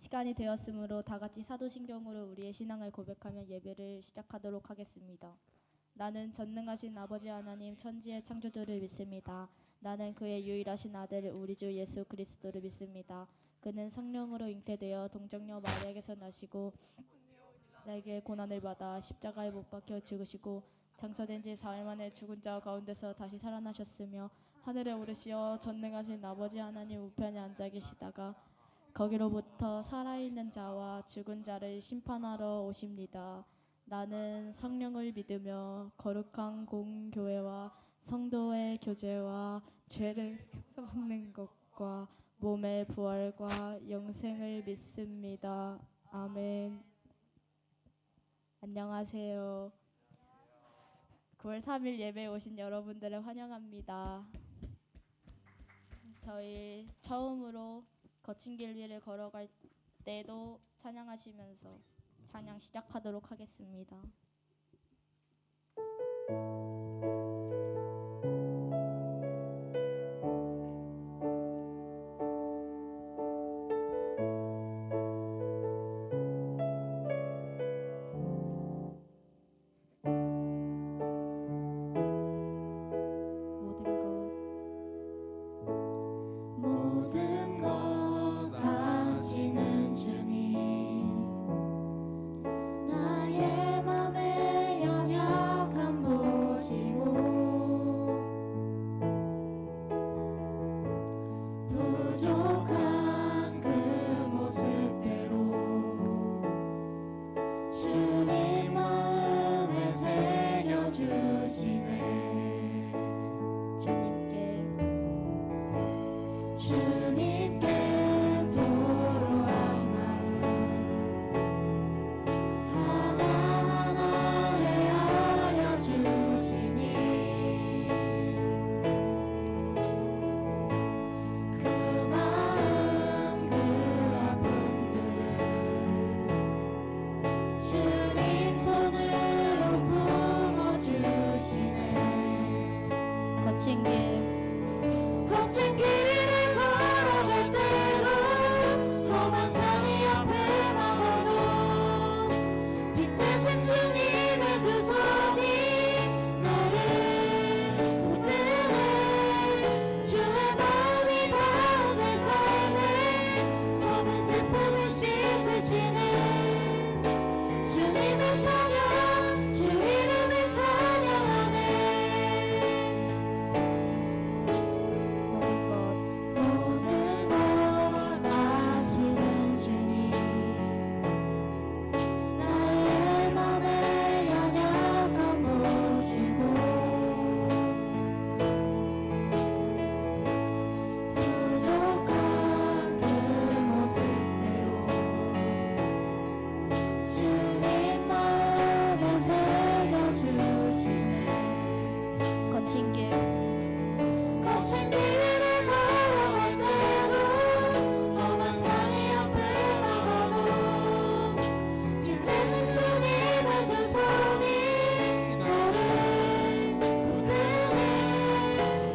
시간이 되었으므로 다 같이 사도신경으로 우리의 신앙을 고백하며 예배를 시작하도록 하겠습니다. 나는 전능하신 아버지 하나님 천지의 창조주를 믿습니다. 나는 그의 유일하신 아들 우리 주 예수 그리스도를 믿습니다. 그는 성령으로 잉태되어 동정녀 마리아에게서 나시고 나에게 고난을 받아 십자가에 못 박혀 죽으시고 장사된 지 사흘 만에 죽은 자 가운데서 다시 살아나셨으며 하늘에 오르시어 전능하신 아버지 하나님 우편에 앉아 계시다가 거기로부터 살아있는 자와 죽은 자를 심판하러 오십니다. 나는 성령을 믿으며 거룩한 공교회와 성도의 교제와 죄를 덮는 것과 몸의 부활과 영생을 믿습니다. 아멘. 안녕하세요. 9월 3일 예배에 오신 여러분들을 환영합니다. 저희 처음으로 거친 길 위를 걸어갈 때도 찬양하시면서 찬양 시작하도록 하겠습니다. 모든 것 아시는 주님, 나의 맘의 연약함 보시고 부족한 그 모습대로 주님 마음에 새겨주시네. 주님께 도로한 마음 하나하나 헤아려 주시니 그 마음 그 아픔들을 주님 손으로 품어주시네. 거친 길을 걸어갈 때도 험한 산이 앞에 막아도 빛 대신 주님의 두 손이 나를 붙드네. 주의 마음이 닿은 내 삶에 적은 슬픔을 씻으시는 주님의 찬양, 주 이름을 찬양하네. 모든 것 아시는 주님, 나의 맘의 연약함 보시고 부족한 그 모습대로 주님 마음에 새겨주시네. 거친 길을 걸어갈 때도 험한 산이 앞에 막아도 빛 대신 주님의 두 손이 나를 붙드네.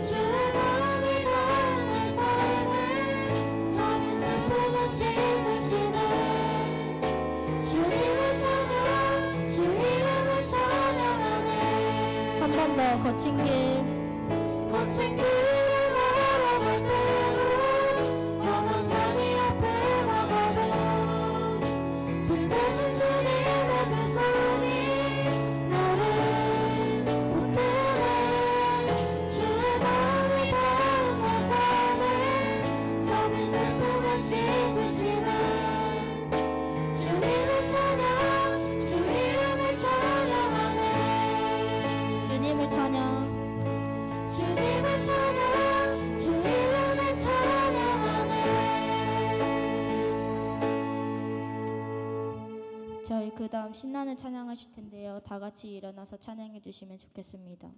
주의 마음이 닿은 내 삶에 적은 슬픔을 씻으시네. 주님의 찬양, 주 이름을 찬양하네. 한 번 더 거친 길을 걸어갈 때도 험한 산이 앞에 막아도 주 대신 주님의 두 손이 나를 붙드네. 주의 마음이 닿은 내 삶에 적은 슬픔을 씻으시네. 주님의 찬양, 주 이름을 찬양하네. 주님을 찬양, 주 이름을 찬양하네. 저희 그 다음 신나는 찬양하실 텐데요. 다 같이 일어나서 찬양해 주시면 좋겠습니다.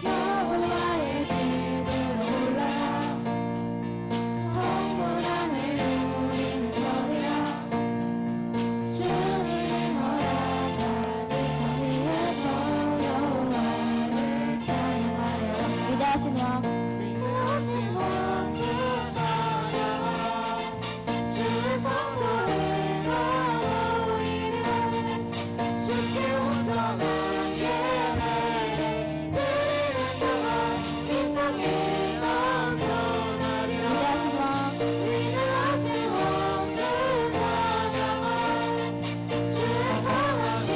여호와의 집으로 올라가 성문 안을 누리는 소리라 주님의 허락하니 그 위에서 여호와를 찬양하여 위대하신 왕 위대하신 왕주 찬양하라 주의 성소에 모이리라 주께 온전한 예배를 드리는 자가 이 땅에 넘쳐나리라 위대하신 왕 위대하신 왕주 찬양하라 주의 선하신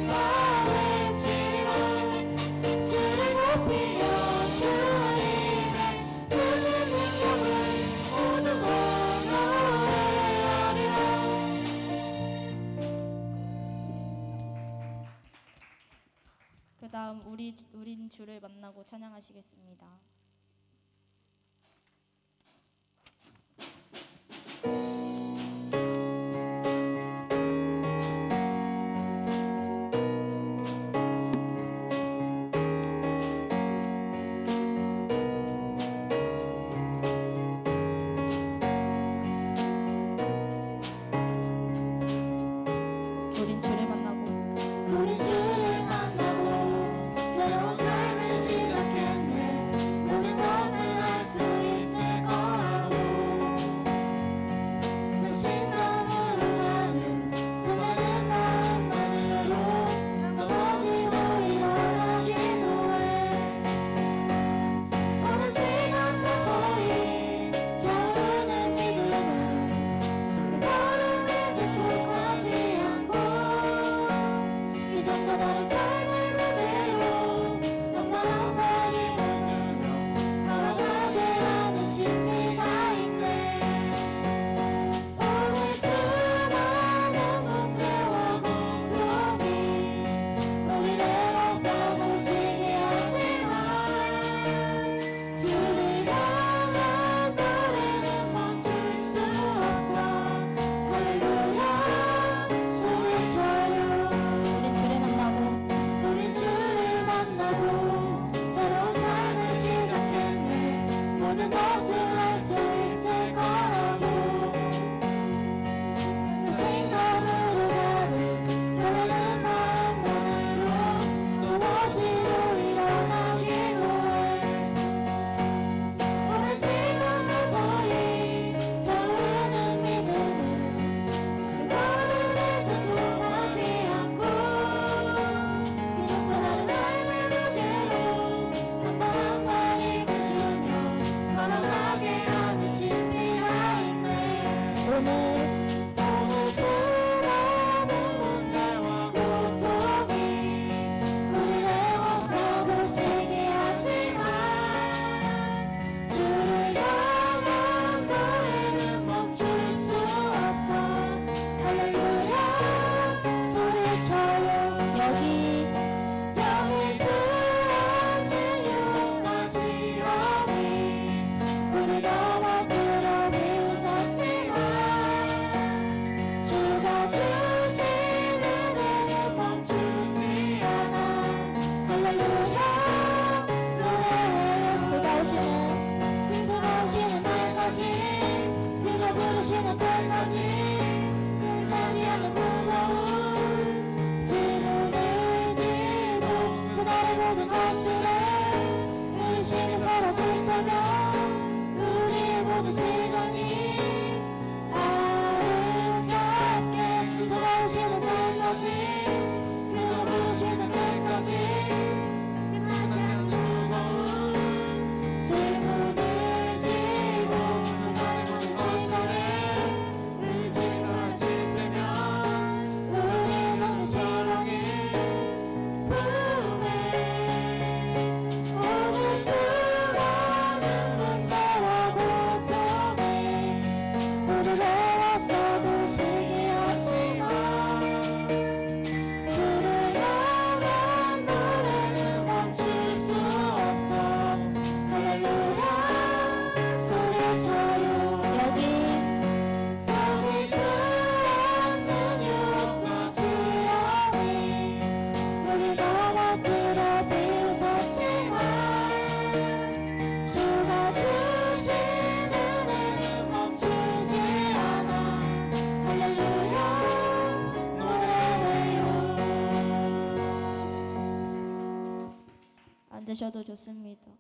바 외치리라 주를 높이며 주님의 크신 능력을 모두 노래하리라. 그 다음 우린 주를 만나고 찬양하시겠습니다. 우린 주를 만나고 우린 주를 만나고 새로운 삶을 시작했네. 모든 것을 알 수 있을 거라고 자신감으로 가득 설레는 마음만으로 넘어지고 일어나기도 해. 어느 시간 서서히 차오르는 믿음은 그 걸음에 재촉하지 않고 이전과 다른 삶을 그대로 넌만 많이 만들며 걸어가게 하는 신비가 있네. 오늘 수많은 문제와 고통이 우리를 애워싸고 시기하지만 주를 향한 노래는 멈출 수 없어. 할렐루야 소리쳐요. 우린 주를 만나고 우린 주를 만나고 새로운 삶을 시작했네. 모든 것을 알 수 있을 거라고 자신감으로 가득 설레는 마음만으로 넘어지고 일어나기도 해. 오랜 시간 서서히 차오르는 믿음은 그 걸음에 재촉하지 않고 이전과 다른 삶을 그대로 한 번 한 번 입으시며 걸어가게 하는 신비가 있네. 오늘 수많은 문제와 고통이 우리를 애워싸고 시기하지만 주를 향한 노래는 멈출 수 없어. 할렐루야 소리쳐요. 여기 수없는 유혹과 시험이 우리 넘어뜨려 비웃었지만 받으셔도 좋습니다.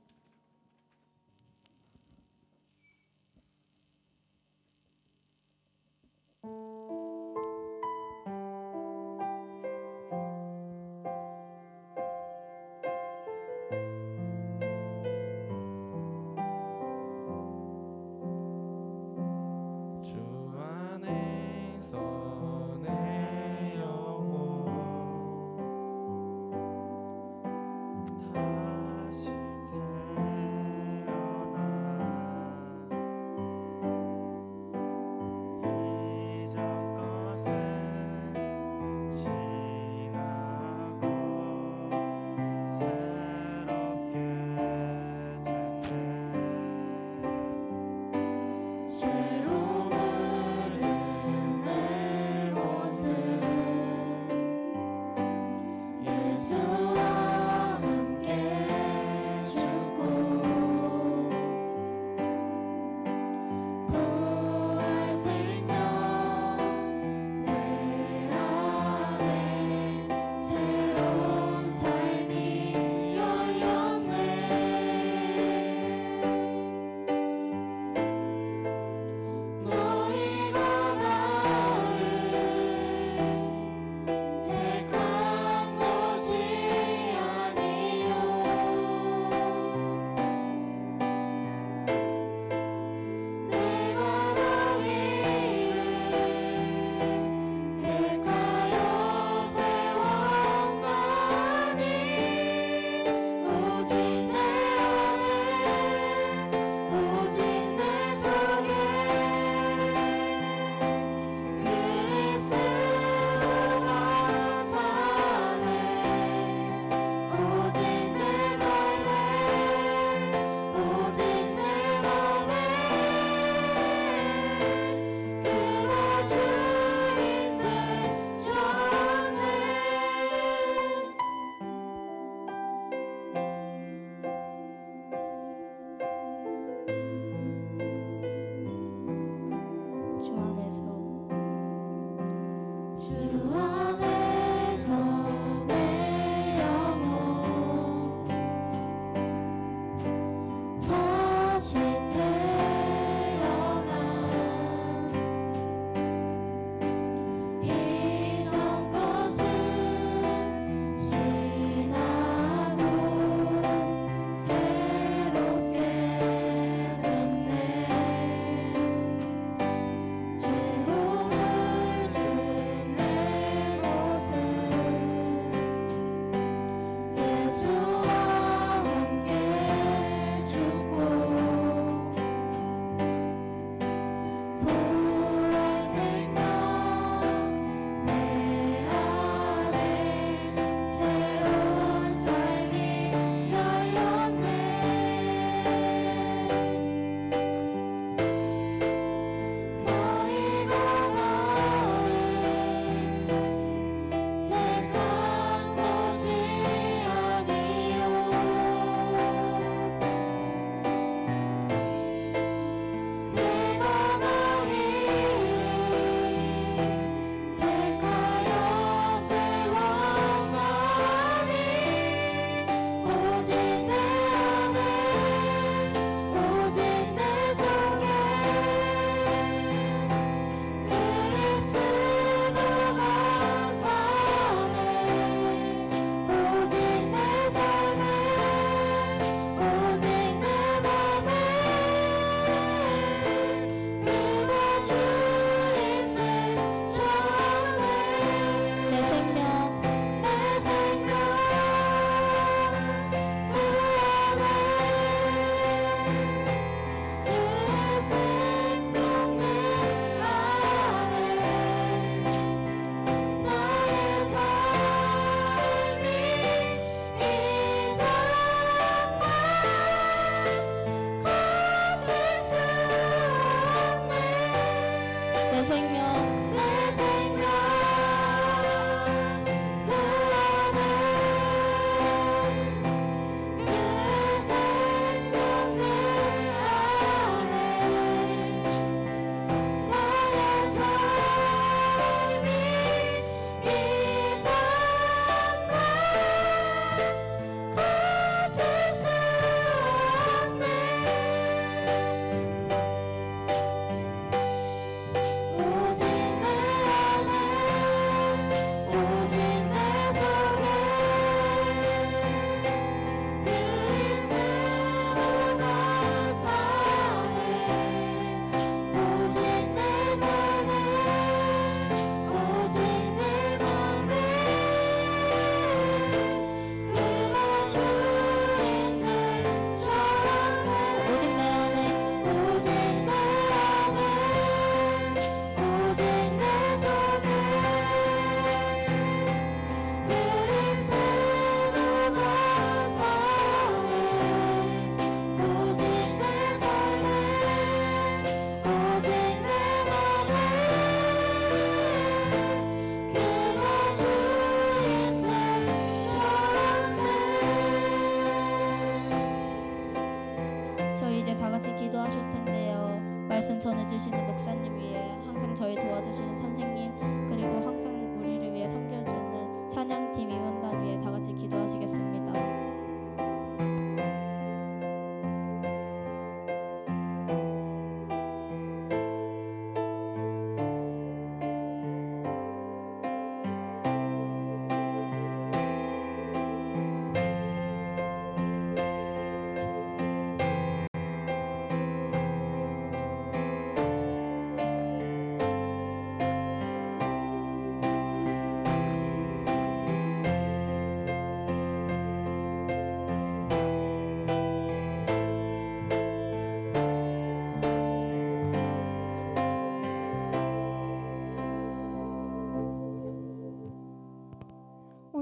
주 안에서 내 영혼 다시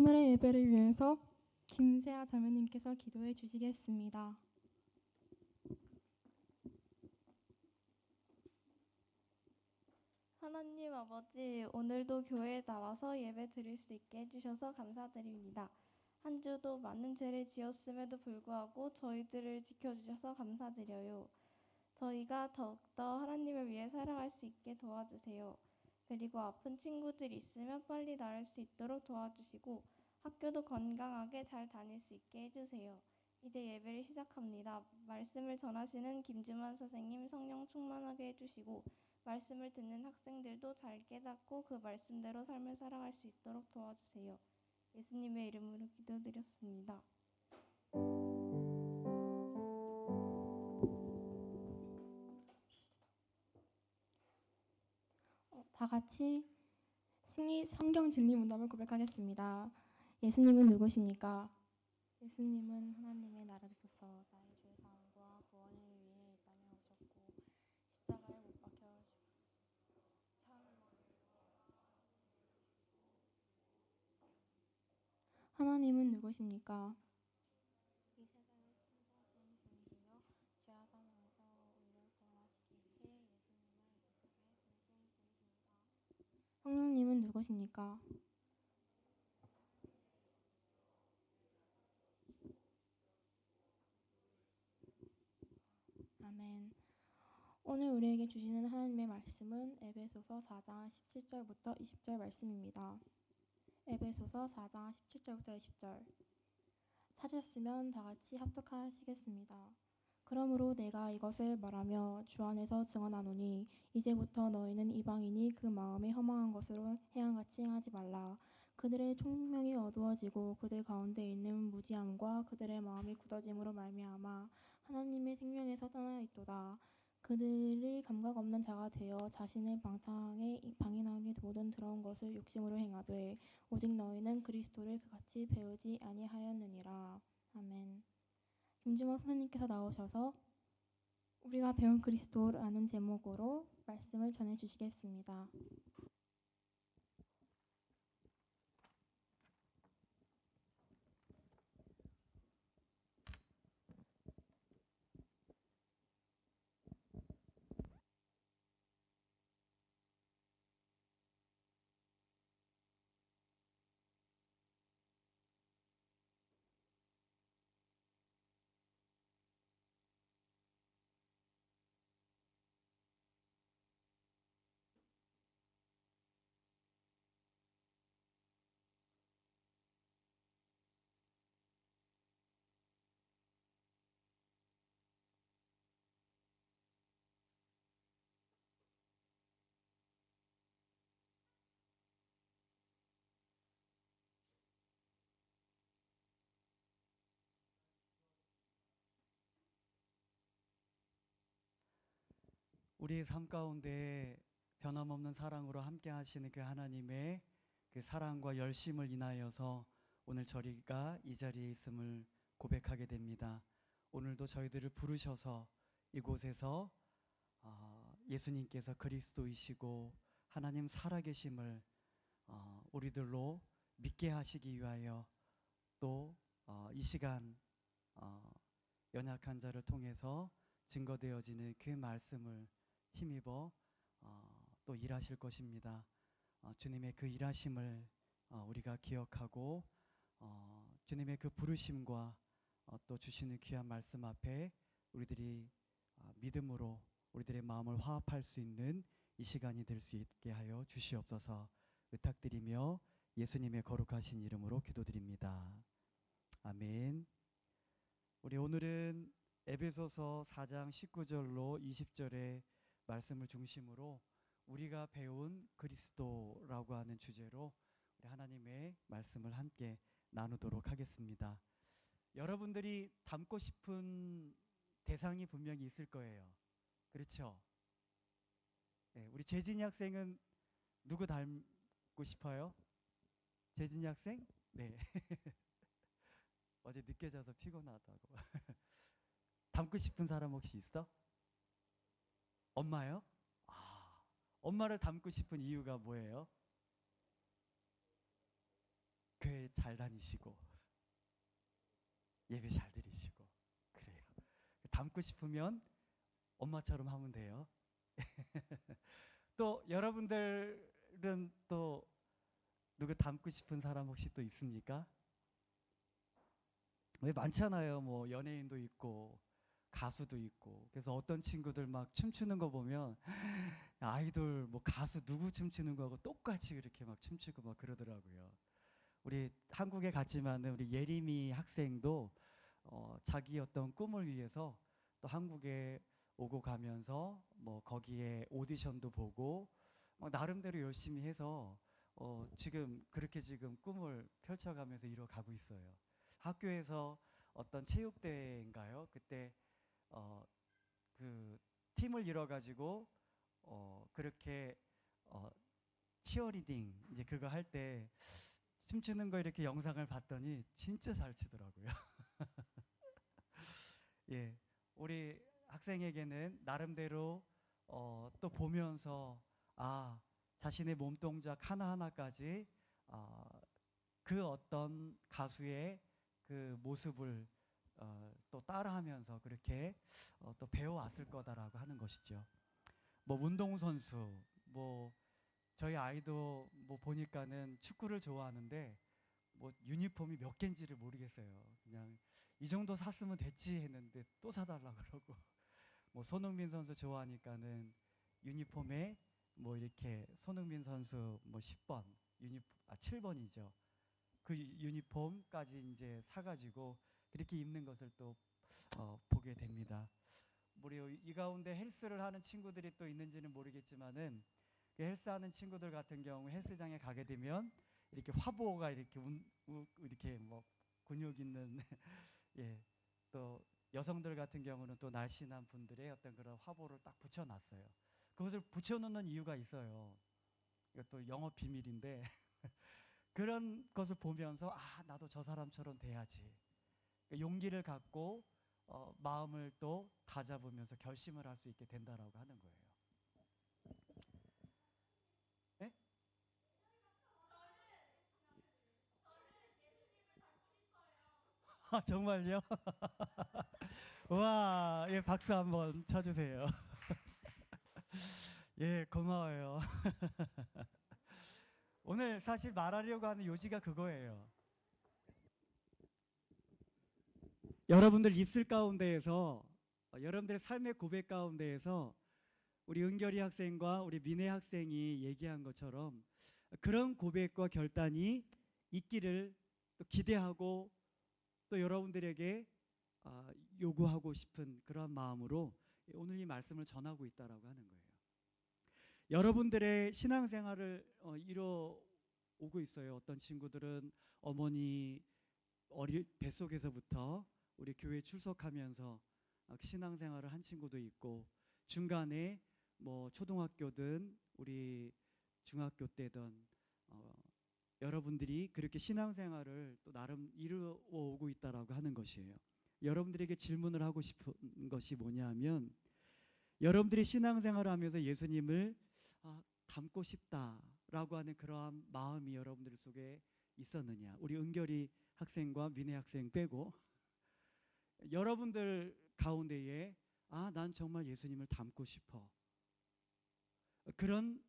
오늘의 예배를 위해서 김세아 자매님께서 기도해 주시겠습니다. 하나님 아버지, 오늘도 교회에 나와서 예배 드릴 수 있게 해주셔서 감사드립니다. 한 주도 많은 죄를 지었음에도 불구하고 저희들을 지켜주셔서 감사드려요. 저희가 더욱더 하나님을 위해 살아갈 수 있게 도와주세요. 그리고 아픈 친구들 있으면 빨리 나을 수 있도록 도와주시고 학교도 건강하게 잘 다닐 수 있게 해주세요. 이제 예배를 시작합니다. 말씀을 전하시는 김주만 선생님 성령 충만하게 해주시고 말씀을 듣는 학생들도 잘 깨닫고 그 말씀대로 삶을 살아갈 수 있도록 도와주세요. 예수님의 이름으로 기도드렸습니다. 다 같이 성경 진리 문답을 고백하겠습니다. 예수님은 누구십니까? 예수님은 하나님의 나라를 위해서 나의 죄 사함과 구원을 위해 이 땅에 오셨고 십자가에 못 박혀 하나님은 누구십니까? 이 세상을 창조하신 분이시며 죄와 사망에서 우리를 구원하시기 위해 예수님을 이 세상에 보내신 분이십니다. 성령님은 누구십니까? 아멘. 오늘 우리에게 주시는 하나님의 말씀은 에베소서 4장 17절부터 20절 말씀입니다. 에베소서 4장 17절부터 20절. 찾으셨으면 다 같이 합독하시겠습니다. 그러므로 내가 이것을 말하며 주 안에서 증언하노니 이제부터 너희는 이방인이 그 마음에 허망한 것으로 해양같이 행하지 말라. 그들의 총명이 어두워지고 그들 가운데 있는 무지함과 그들의 마음이 굳어짐으로 말미암아 하나님의 생명에서 떠나 있도다. 그들이 감각 없는 자가 되어 자신을 방탕하게 모든 더러운 것을 욕심으로 행하되 오직 너희는 그리스도를 그같이 배우지 아니하였느니라. 아멘. 김주모 선생님께서 나오셔서 우리가 배운 그리스도라는 제목으로 말씀을 전해 주시겠습니다. 우리의 삶 가운데 변함없는 사랑으로 함께 하시는 그 하나님의 그 사랑과 열심을 인하여서 오늘 저희가 이 자리에 있음을 고백하게 됩니다. 오늘도 저희들을 부르셔서 이곳에서 예수님께서 그리스도이시고 하나님 살아계심을 우리들로 믿게 하시기 위하여 또 이 시간 연약한 자를 통해서 증거되어지는 그 말씀을 힘입어 또 일하실 것입니다. 주님의 그 일하심을 우리가 기억하고 주님의 그 부르심과 또 주시는 귀한 말씀 앞에 우리들이 믿음으로 우리들의 마음을 화합할 수 있는 이 시간이 될 수 있게 하여 주시옵소서 의탁드리며 예수님의 거룩하신 이름으로 기도드립니다. 아멘. 우리 오늘은 에베소서 4장 19절로 20절의 말씀을 중심으로 우리가 배운 그리스도라고 하는 주제로 우리 하나님의 말씀을 함께 나누도록 하겠습니다. 여러분들이 닮고 싶은 대상이 분명히 있을 거예요. 그렇죠? 네, 우리 재진이 학생은 누구 닮고 싶어요? 재진이 학생? 네. 어제 늦게 자서 피곤하다고. 닮고 싶은 사람 혹시 있어? 엄마요? 엄마를 닮고 싶은 이유가 뭐예요? 교회 잘 다니시고 예배 잘 드리시고 그래요. 닮고 싶으면 엄마처럼 하면 돼요. 또 여러분들은 또 누구 닮고 싶은 사람 혹시 또 있습니까? 왜 많잖아요. 뭐 연예인도 있고 가수도 있고. 그래서 어떤 친구들 막 춤추는 거 보면 아이돌 뭐 가수 누구 춤추는 거하고 똑같이 그렇게 막 춤추고 막 그러더라고요. 우리 한국에 갔지만 우리 예림이 학생도 자기 어떤 꿈을 위해서 또 한국에 오고 가면서 뭐 거기에 오디션도 보고 막 나름대로 열심히 해서 지금 그렇게 지금 꿈을 펼쳐가면서 이뤄가고 있어요. 학교에서 어떤 체육대회인가요? 그때 그 팀을 이뤄가지고 그렇게 치어리딩 이제 그거 할 때 춤추는 거 이렇게 영상을 봤더니 진짜 잘 추더라고요. 예, 우리 학생에게는 나름대로 또 보면서 자신의 몸 동작 하나하나까지 그 어떤 가수의 그 모습을 또 따라하면서 그렇게 또 배워왔을 거다라고 하는 것이죠. 뭐 운동선수, 뭐 저희 아이도 뭐 보니까는 축구를 좋아하는데 뭐 유니폼이 몇 개인지를 모르겠어요. 그냥 이 정도 샀으면 됐지 했는데 또 사달라 그러고 뭐 손흥민 선수 좋아하니까는 유니폼에 뭐 이렇게 손흥민 선수 뭐 10번 7번이죠. 그 유니폼까지 이제 사가지고 그렇게 입는 것을 또 보게 됩니다. 우리 이 가운데 헬스를 하는 친구들이 또 있는지는 모르겠지만은 그 헬스하는 친구들 같은 경우 헬스장에 가게 되면 이렇게 화보가 이렇게 이렇게 뭐 근육 있는 예, 또 여성들 같은 경우는 또 날씬한 분들의 어떤 그런 화보를 딱 붙여놨어요. 그것을 붙여놓는 이유가 있어요. 이것도 영업 비밀인데 그런 것을 보면서 나도 저 사람처럼 돼야지. 용기를 갖고 마음을 또 다잡으면서 결심을 할 수 있게 된다라고 하는 거예요. 네? 정말요? 와, 예, 박수 한번 쳐주세요. 예, 고마워요. 오늘 사실 말하려고 하는 요지가 그거예요. 여러분들 입술 가운데에서 여러분들의 삶의 고백 가운데에서 우리 은결이 학생과 우리 민혜 학생이 얘기한 것처럼 그런 고백과 결단이 있기를 또 기대하고 또 여러분들에게 요구하고 싶은 그런 마음으로 오늘 이 말씀을 전하고 있다라고 하는 거예요. 여러분들의 신앙생활을 이뤄오고 있어요. 어떤 친구들은 어머니 어릴 뱃속에서부터 우리 교회 출석하면서 신앙생활을 한 친구도 있고 중간에 뭐 초등학교든 우리 중학교 때든 여러분들이 그렇게 신앙생활을 또 나름 이루어오고 있다라고 하는 것이에요. 여러분들에게 질문을 하고 싶은 것이 뭐냐면 여러분들이 신앙생활을 하면서 예수님을 닮고 싶다라고 하는 그러한 마음이 여러분들 속에 있었느냐. 우리 은결이 학생과 민혜 학생 빼고 여러분들 가운데에 난 정말 예수님을 닮고 싶어. 그런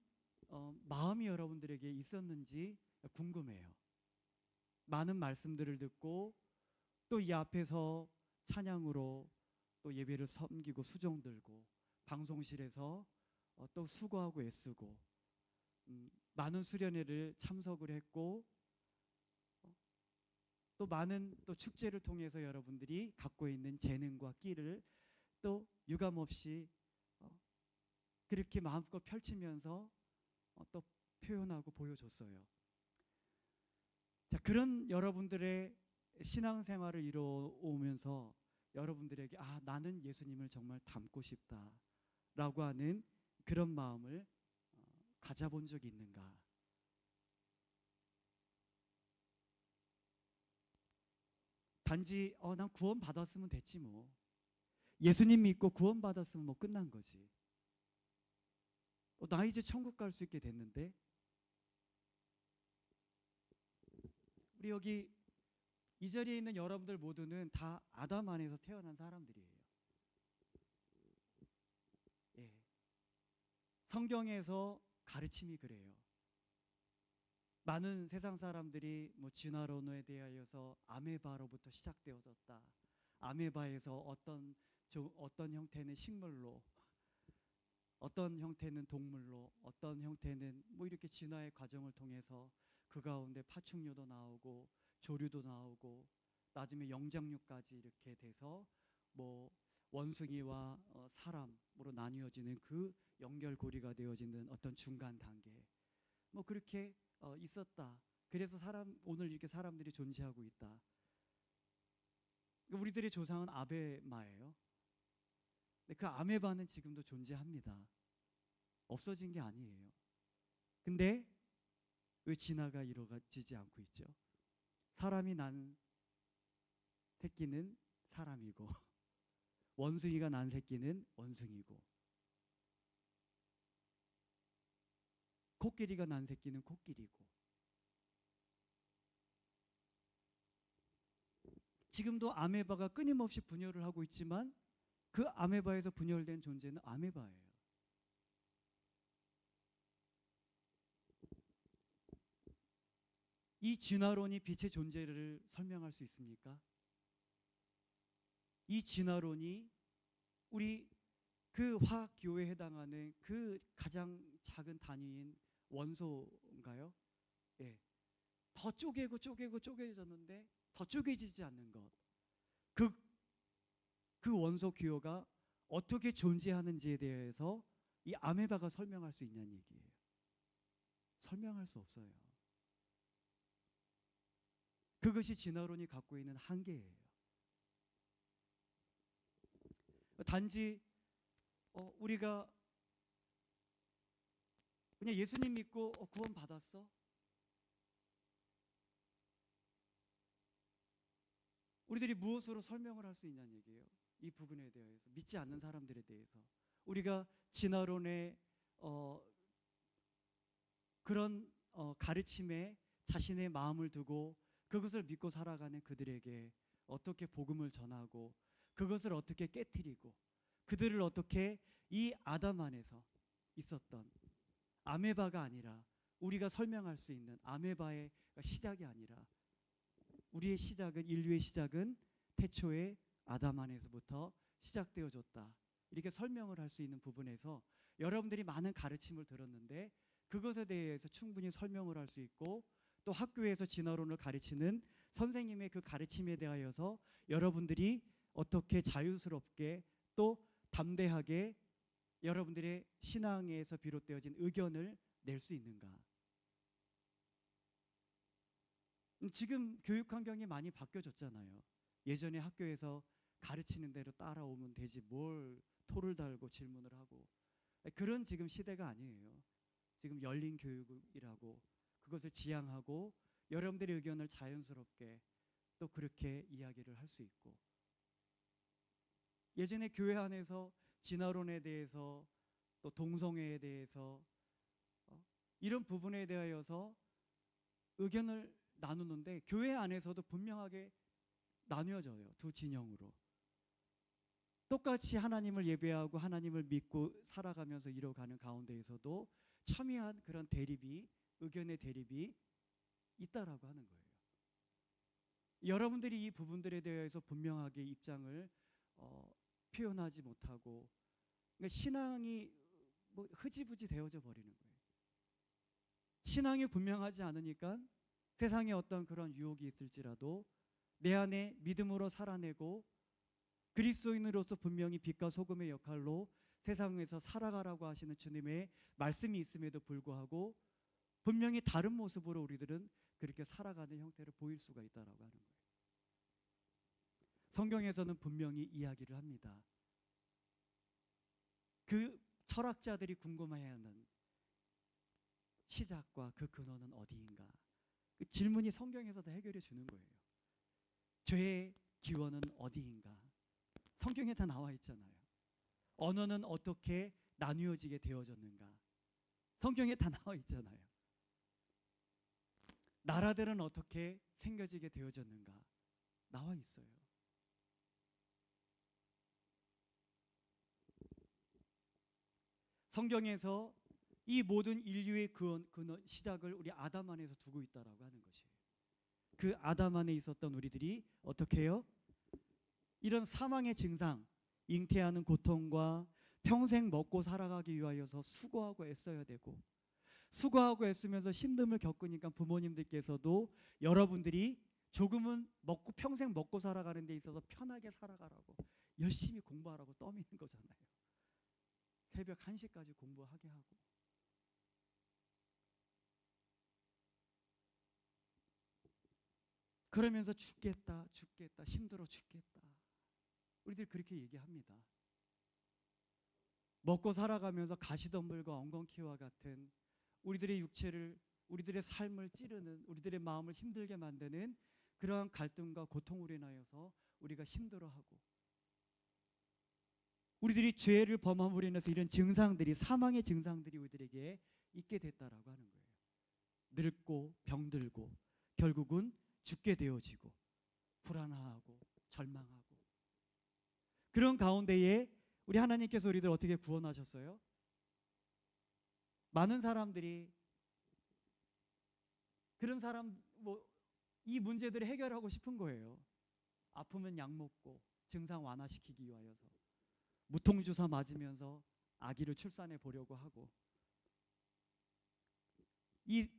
마음이 여러분들에게 있었는지 궁금해요. 많은 말씀들을 듣고 또 이 앞에서 찬양으로 또 예배를 섬기고 수종 들고 방송실에서 또 수고하고 애쓰고 많은 수련회를 참석을 했고 또 많은 또 축제를 통해서 여러분들이 갖고 있는 재능과 끼를 또 유감없이 그렇게 마음껏 펼치면서 또 표현하고 보여줬어요. 자, 그런 여러분들의 신앙생활을 이루어오면서 여러분들에게 나는 예수님을 정말 닮고 싶다라고 하는 그런 마음을 가져본 적이 있는가? 단지 난 구원 받았으면 됐지 뭐. 예수님 믿고 구원 받았으면 뭐 끝난 거지. 나 이제 천국 갈 수 있게 됐는데. 우리 여기 이 자리에 있는 여러분들 모두는 다 아담 안에서 태어난 사람들이에요. 예. 성경에서 가르침이 그래요. 많은 세상 사람들이 뭐 진화론에 대하여서 아메바로부터 시작되어졌다. 아메바에서 어떤 형태는 식물로, 어떤 형태는 동물로, 어떤 형태는 뭐 이렇게 진화의 과정을 통해서 그 가운데 파충류도 나오고 조류도 나오고 나중에 영장류까지 이렇게 돼서 뭐 원숭이와 사람으로 나뉘어지는 그 연결고리가 되어지는 어떤 중간 단계, 뭐 그렇게 있었다. 그래서 오늘 이렇게 사람들이 존재하고 있다. 우리들의 조상은 아메바예요. 근데 그 아메바는 지금도 존재합니다. 없어진 게 아니에요. 근데 왜 진화가 이루어지지 않고 있죠? 사람이 난 새끼는 사람이고 원숭이가 난 새끼는 원숭이고 코끼리가 난 새끼는 코끼리고 지금도 아메바가 끊임없이 분열을 하고 있지만 그 아메바에서 분열된 존재는 아메바예요. 이 진화론이 빛의 존재를 설명할 수 있습니까? 이 진화론이 우리 그 화학기호에 해당하는 그 가장 작은 단위인 원소인가요? 예. 더 쪼개졌는데 더 쪼개지지 않는 것. 그 원소 기호가 어떻게 존재하는지에 대해서 이 아메바가 설명할 수 있냐는 얘기예요. 설명할 수 없어요. 그것이 진화론이 갖고 있는 한계예요. 단지 우리가 그냥 예수님 믿고 구원 받았어? 우리들이 무엇으로 설명을 할 수 있냐는 얘기예요. 이 부분에 대해서 믿지 않는 사람들에 대해서 우리가 진화론의 그런 가르침에 자신의 마음을 두고 그것을 믿고 살아가는 그들에게 어떻게 복음을 전하고 그것을 어떻게 깨트리고 그들을 어떻게 이 아담 안에서 있었던 아메바가 아니라 우리가 설명할 수 있는 아메바의 시작이 아니라 우리의 시작은 인류의 시작은 태초에 아담 안에서부터 시작되어졌다. 이렇게 설명을 할 수 있는 부분에서 여러분들이 많은 가르침을 들었는데 그것에 대해서 충분히 설명을 할 수 있고 또 학교에서 진화론을 가르치는 선생님의 그 가르침에 대하여서 여러분들이 어떻게 자유스럽게 또 담대하게 여러분들의 신앙에서 비롯되어진 의견을 낼 수 있는가? 지금 교육 환경이 많이 바뀌어졌잖아요. 예전에 학교에서 가르치는 대로 따라오면 되지 뭘 토를 달고 질문을 하고 그런 지금 시대가 아니에요. 지금 열린 교육이라고 그것을 지향하고 여러분들의 의견을 자연스럽게 또 그렇게 이야기를 할 수 있고 예전에 교회 안에서 진화론에 대해서 또 동성애에 대해서 이런 부분에 대하여서 의견을 나누는데 교회 안에서도 분명하게 나뉘어져요. 두 진영으로. 똑같이 하나님을 예배하고 하나님을 믿고 살아가면서 이뤄가는 가운데에서도 첨예한 그런 대립이 의견의 대립이 있다라고 하는 거예요. 여러분들이 이 부분들에 대해서 분명하게 입장을 표현하지 못하고 그러니까 신앙이 뭐 흐지부지 되어져 버리는 거예요. 신앙이 분명하지 않으니까 세상에 어떤 그런 유혹이 있을지라도 내 안에 믿음으로 살아내고 그리스도인으로서 분명히 빛과 소금의 역할로 세상에서 살아가라고 하시는 주님의 말씀이 있음에도 불구하고 분명히 다른 모습으로 우리들은 그렇게 살아가는 형태를 보일 수가 있다라고 하는 거예요. 성경에서는 분명히 이야기를 합니다. 그 철학자들이 궁금해하는 시작과 그 근원은 어디인가? 그 질문이 성경에서 다 해결해 주는 거예요. 죄의 기원은 어디인가? 성경에 다 나와 있잖아요. 언어는 어떻게 나뉘어지게 되어졌는가? 성경에 다 나와 있잖아요. 나라들은 어떻게 생겨지게 되어졌는가? 나와 있어요. 성경에서 이 모든 인류의 근원 시작을 우리 아담 안에서 두고 있다라고 하는 것이에요. 그 아담 안에 있었던 우리들이 어떻게 해요? 이런 사망의 증상, 잉태하는 고통과 평생 먹고 살아가기 위하여서 수고하고 애써야 되고, 수고하고 애쓰면서 힘듦을 겪으니까 부모님들께서도 여러분들이 조금은 먹고 평생 먹고 살아가는 데 있어서 편하게 살아가라고 열심히 공부하라고 떠미는 거잖아요. 새벽 1시까지 공부하게 하고. 그러면서 죽겠다, 죽겠다, 힘들어 죽겠다. 우리들 그렇게 얘기합니다. 먹고 살아가면서 가시덤불과 엉겅퀴와 같은 우리들의 육체를, 우리들의 삶을 찌르는, 우리들의 마음을 힘들게 만드는 그러한 갈등과 고통으로 인하여서 우리가 힘들어하고, 우리들이 죄를 범함으로 인해서 이런 증상들이, 사망의 증상들이 우리들에게 있게 됐다라고 하는 거예요. 늙고 병들고 결국은 죽게 되어지고 불안하고 절망하고, 그런 가운데에 우리 하나님께서 우리들 어떻게 구원하셨어요? 많은 사람들이 그런 사람 이 문제들을 해결하고 싶은 거예요. 아프면 약 먹고 증상 완화시키기 위하여서 무통주사 맞으면서 아기를 출산해 보려고 하고, 이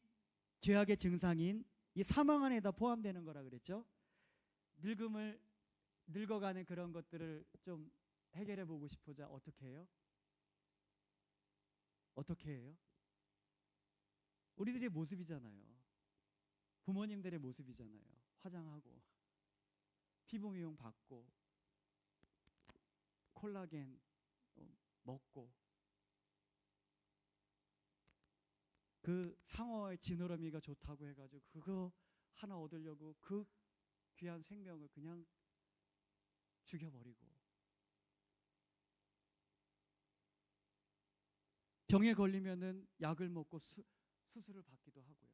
죄악의 증상인 이 사망 안에다 포함되는 거라 그랬죠. 늙어가는 그런 것들을 좀 해결해 보고 싶어자 어떻게 해요? 어떻게 해요? 우리들의 모습이잖아요. 부모님들의 모습이잖아요. 화장하고 피부 미용 받고 콜라겐 먹고, 그 상어의 지느러미가 좋다고 해가지고 그거 하나 얻으려고 그 귀한 생명을 그냥 죽여버리고, 병에 걸리면은 약을 먹고 수술을 받기도 하고요.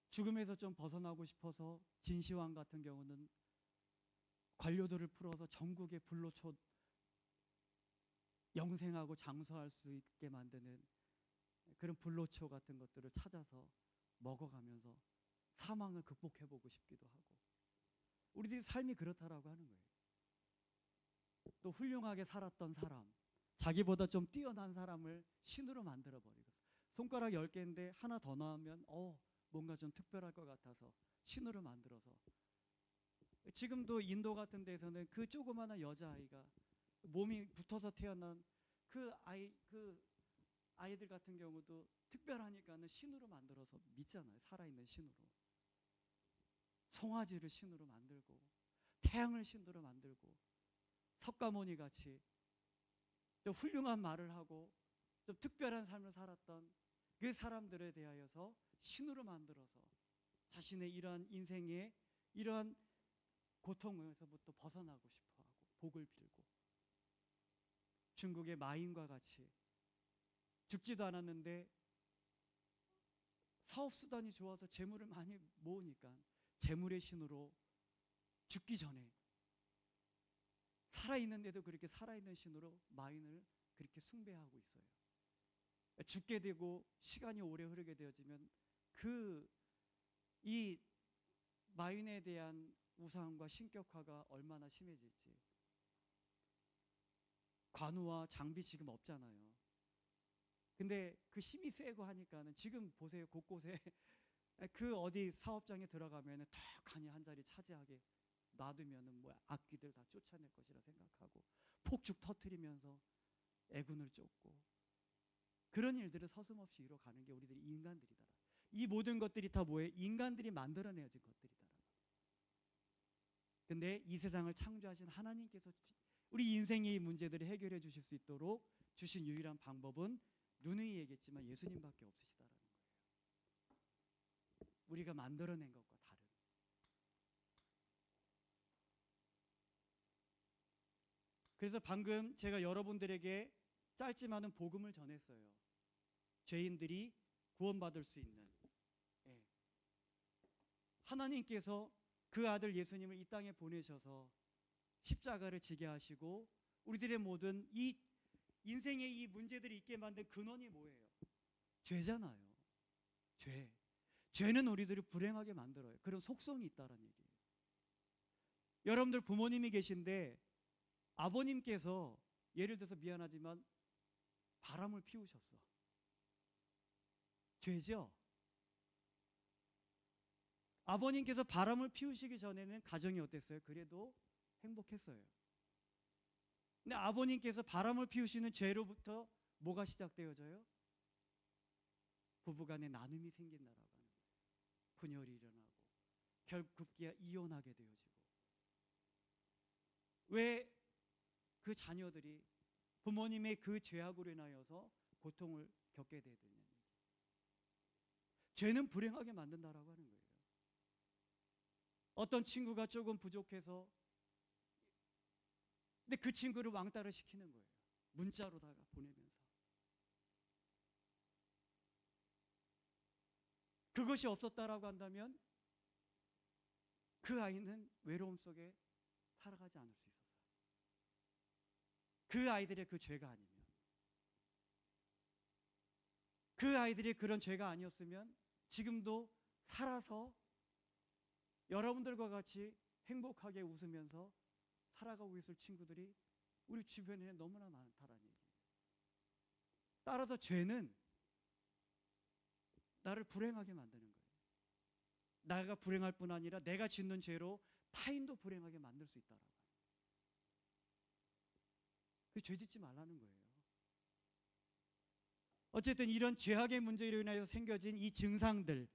죽음에서 좀 벗어나고 싶어서 진시황 같은 경우는 관료들을 풀어서 전국의 불로초 영생하고 장수할 수 있게 만드는 그런 불로초 같은 것들을 찾아서 먹어가면서 사망을 극복해보고 싶기도 하고, 우리들의 삶이 그렇다라고 하는 거예요. 또 훌륭하게 살았던 사람, 자기보다 좀 뛰어난 사람을 신으로 만들어버리고, 손가락 10개인데 하나 더 나오면 뭔가 좀 특별할 것 같아서 신으로 만들어서, 지금도 인도 같은 데서는 그 조그마한 여자아이가 몸이 붙어서 태어난 그 아이들 같은 경우도 특별하니까는 신으로 만들어서 믿잖아요. 살아있는 신으로. 송아지를 신으로 만들고 태양을 신으로 만들고, 석가모니 같이 좀 훌륭한 말을 하고 좀 특별한 삶을 살았던 그 사람들에 대하여서 신으로 만들어서 자신의 이러한 인생의 이러한 고통에서부터 벗어나고 싶어하고 복을 빌고, 중국의 마인과 같이 죽지도 않았는데 사업수단이 좋아서 재물을 많이 모으니까 재물의 신으로 죽기 전에, 살아있는데도 그렇게 살아있는 신으로 마인을 그렇게 숭배하고 있어요. 죽게 되고 시간이 오래 흐르게 되어지면 이 마인에 대한 우상과 신격화가 얼마나 심해질지. 관우와 장비 지금 없잖아요. 근데 그 힘이 세고 하니까는 지금 보세요. 곳곳에 그 어디 사업장에 들어가면은 턱하니 한 자리 차지하게 놔두면은 악귀들 다 쫓아낼 것이라 생각하고 폭죽 터트리면서 애군을 쫓고, 그런 일들을 서슴없이 이뤄가는 게 우리들이 인간들이다. 이 모든 것들이 다 뭐예요? 인간들이 만들어내어진 것들이다. 근데 이 세상을 창조하신 하나님께서 우리 인생의 문제들을 해결해 주실 수 있도록 주신 유일한 방법은 누누이 얘기했지만 예수님밖에 없으시다라는 거예요. 우리가 만들어낸 것과 다른. 그래서 방금 제가 여러분들에게 짧지만은 복음을 전했어요. 죄인들이 구원받을 수 있는. 하나님께서 그 아들 예수님을 이 땅에 보내셔서 십자가를 지게 하시고 우리들의 모든 이 인생의 이 문제들이 있게 만든 근원이 뭐예요? 죄잖아요. 죄. 죄는 우리들을 불행하게 만들어요. 그런 속성이 있다는 얘기예요. 여러분들 부모님이 계신데 아버님께서 예를 들어서 미안하지만 바람을 피우셨어. 죄죠? 아버님께서 바람을 피우시기 전에는 가정이 어땠어요? 그래도 행복했어요. 근데 아버님께서 바람을 피우시는 죄로부터 뭐가 시작되어져요? 부부간에 나눔이 생긴다라고 하는 거예요. 분열이 일어나고 결국기야 이혼하게 되어지고. 왜 그 자녀들이 부모님의 그 죄악으로 인하여서 고통을 겪게 되느냐. 죄는 불행하게 만든다라고 하는 거예요. 어떤 친구가 조금 부족해서 근데 그 친구를 왕따를 시키는 거예요. 문자로다가 보내면서. 그것이 없었다라고 한다면 그 아이는 외로움 속에 살아가지 않을 수 있었어요. 그 아이들의 그 죄가 아니면, 그 아이들이 그런 죄가 아니었으면 지금도 살아서 여러분들과 같이 행복하게 웃으면서 살아가고 있을 친구들이 우리 주변에 너무나 많다라는 얘기예요. 따라서 죄는 나를 불행하게 만드는 거예요. 나가 불행할 뿐 아니라 내가 짓는 죄로 타인도 불행하게 만들 수 있다라고. 죄 짓지 말라는 거예요. 어쨌든 이런 죄악의 문제로 인하여 생겨진 이 증상들,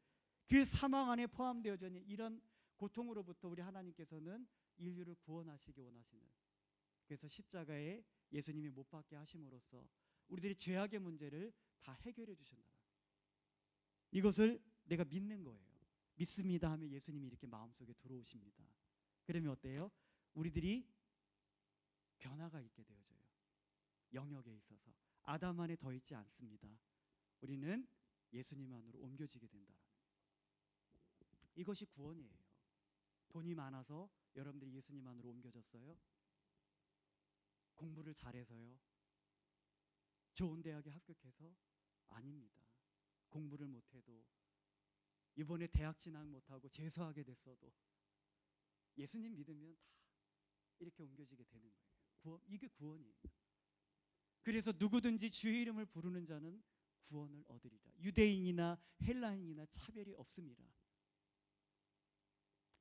그 사망 안에 포함되어져 있는 이런 고통으로부터 우리 하나님께서는 인류를 구원하시기 원하시는, 그래서 십자가에 예수님이 못 박게 하심으로써 우리들이 죄악의 문제를 다 해결해 주신다. 이것을 내가 믿는 거예요. 믿습니다 하면 예수님이 이렇게 마음속에 들어오십니다. 그러면 어때요? 우리들이 변화가 있게 되어져요. 영역에 있어서 아담 안에 더 있지 않습니다. 우리는 예수님 안으로 옮겨지게 된다는 거예요. 이것이 구원이에요. 돈이 많아서 여러분들이 예수님 안으로 옮겨졌어요? 공부를 잘해서요? 좋은 대학에 합격해서? 아닙니다. 공부를 못해도 이번에 대학 진학 못하고 재수하게 됐어도 예수님 믿으면 다 이렇게 옮겨지게 되는 거예요. 이게 구원이에요. 그래서 누구든지 주의 이름을 부르는 자는 구원을 얻으리라. 유대인이나 헬라인이나 차별이 없습니다.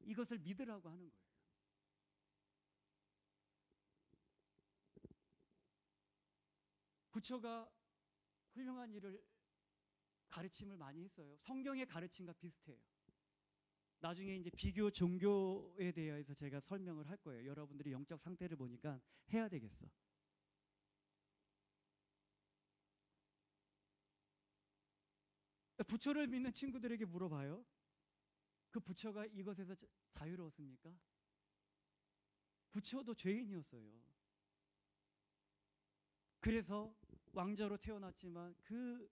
이것을 믿으라고 하는 거예요. 부처가 훌륭한 일을 가르침을 많이 했어요. 성경의 가르침과 비슷해요. 나중에 이제 비교 종교에 대해서 제가 설명을 할 거예요. 여러분들이 영적 상태를 보니까 해야 되겠어. 부처를 믿는 친구들에게 물어봐요. 그 부처가 이것에서 자유로웠습니까? 부처도 죄인이었어요. 그래서 왕자로 태어났지만 그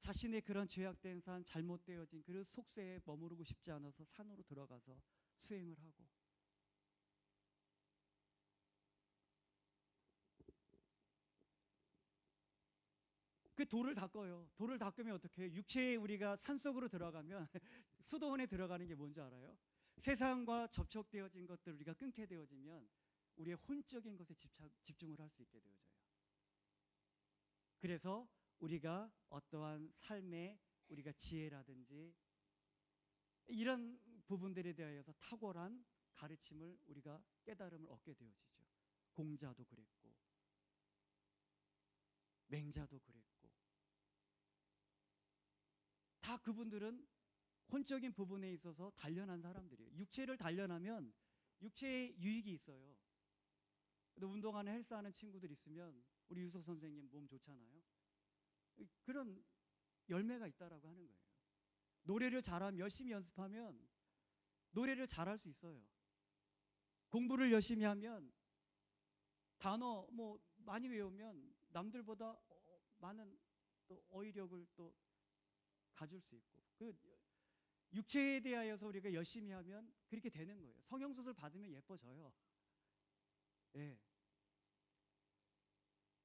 자신의 그런 죄악된 삶, 잘못되어진 그 속세에 머무르고 싶지 않아서 산으로 들어가서 수행을 하고, 그 돌을 닦아요. 돌을 닦으면 어떻게 해요? 육체에 우리가 산속으로 들어가면 수도원에 들어가는 게 뭔지 알아요? 세상과 접촉되어진 것들을 우리가 끊게 되어지면 우리의 혼적인 것에 집중을 할 수 있게 되어져요. 그래서 우리가 어떠한 삶의 우리가 지혜라든지 이런 부분들에 대하여서 탁월한 가르침을 우리가 깨달음을 얻게 되어지죠. 공자도 그랬고 맹자도 그랬고 다 그분들은 혼적인 부분에 있어서 단련한 사람들이에요. 육체를 단련하면 육체에 유익이 있어요. 운동하는 헬스하는 친구들 있으면 우리 유석 선생님 몸 좋잖아요. 그런 열매가 있다라고 하는 거예요. 노래를 잘하면, 열심히 연습하면 노래를 잘할 수 있어요. 공부를 열심히 하면 단어 뭐 많이 외우면 남들보다 많은 또 어휘력을 또 가질 수 있고, 육체에 대하여서 우리가 열심히 하면 그렇게 되는 거예요. 성형수술 받으면 예뻐져요. 예.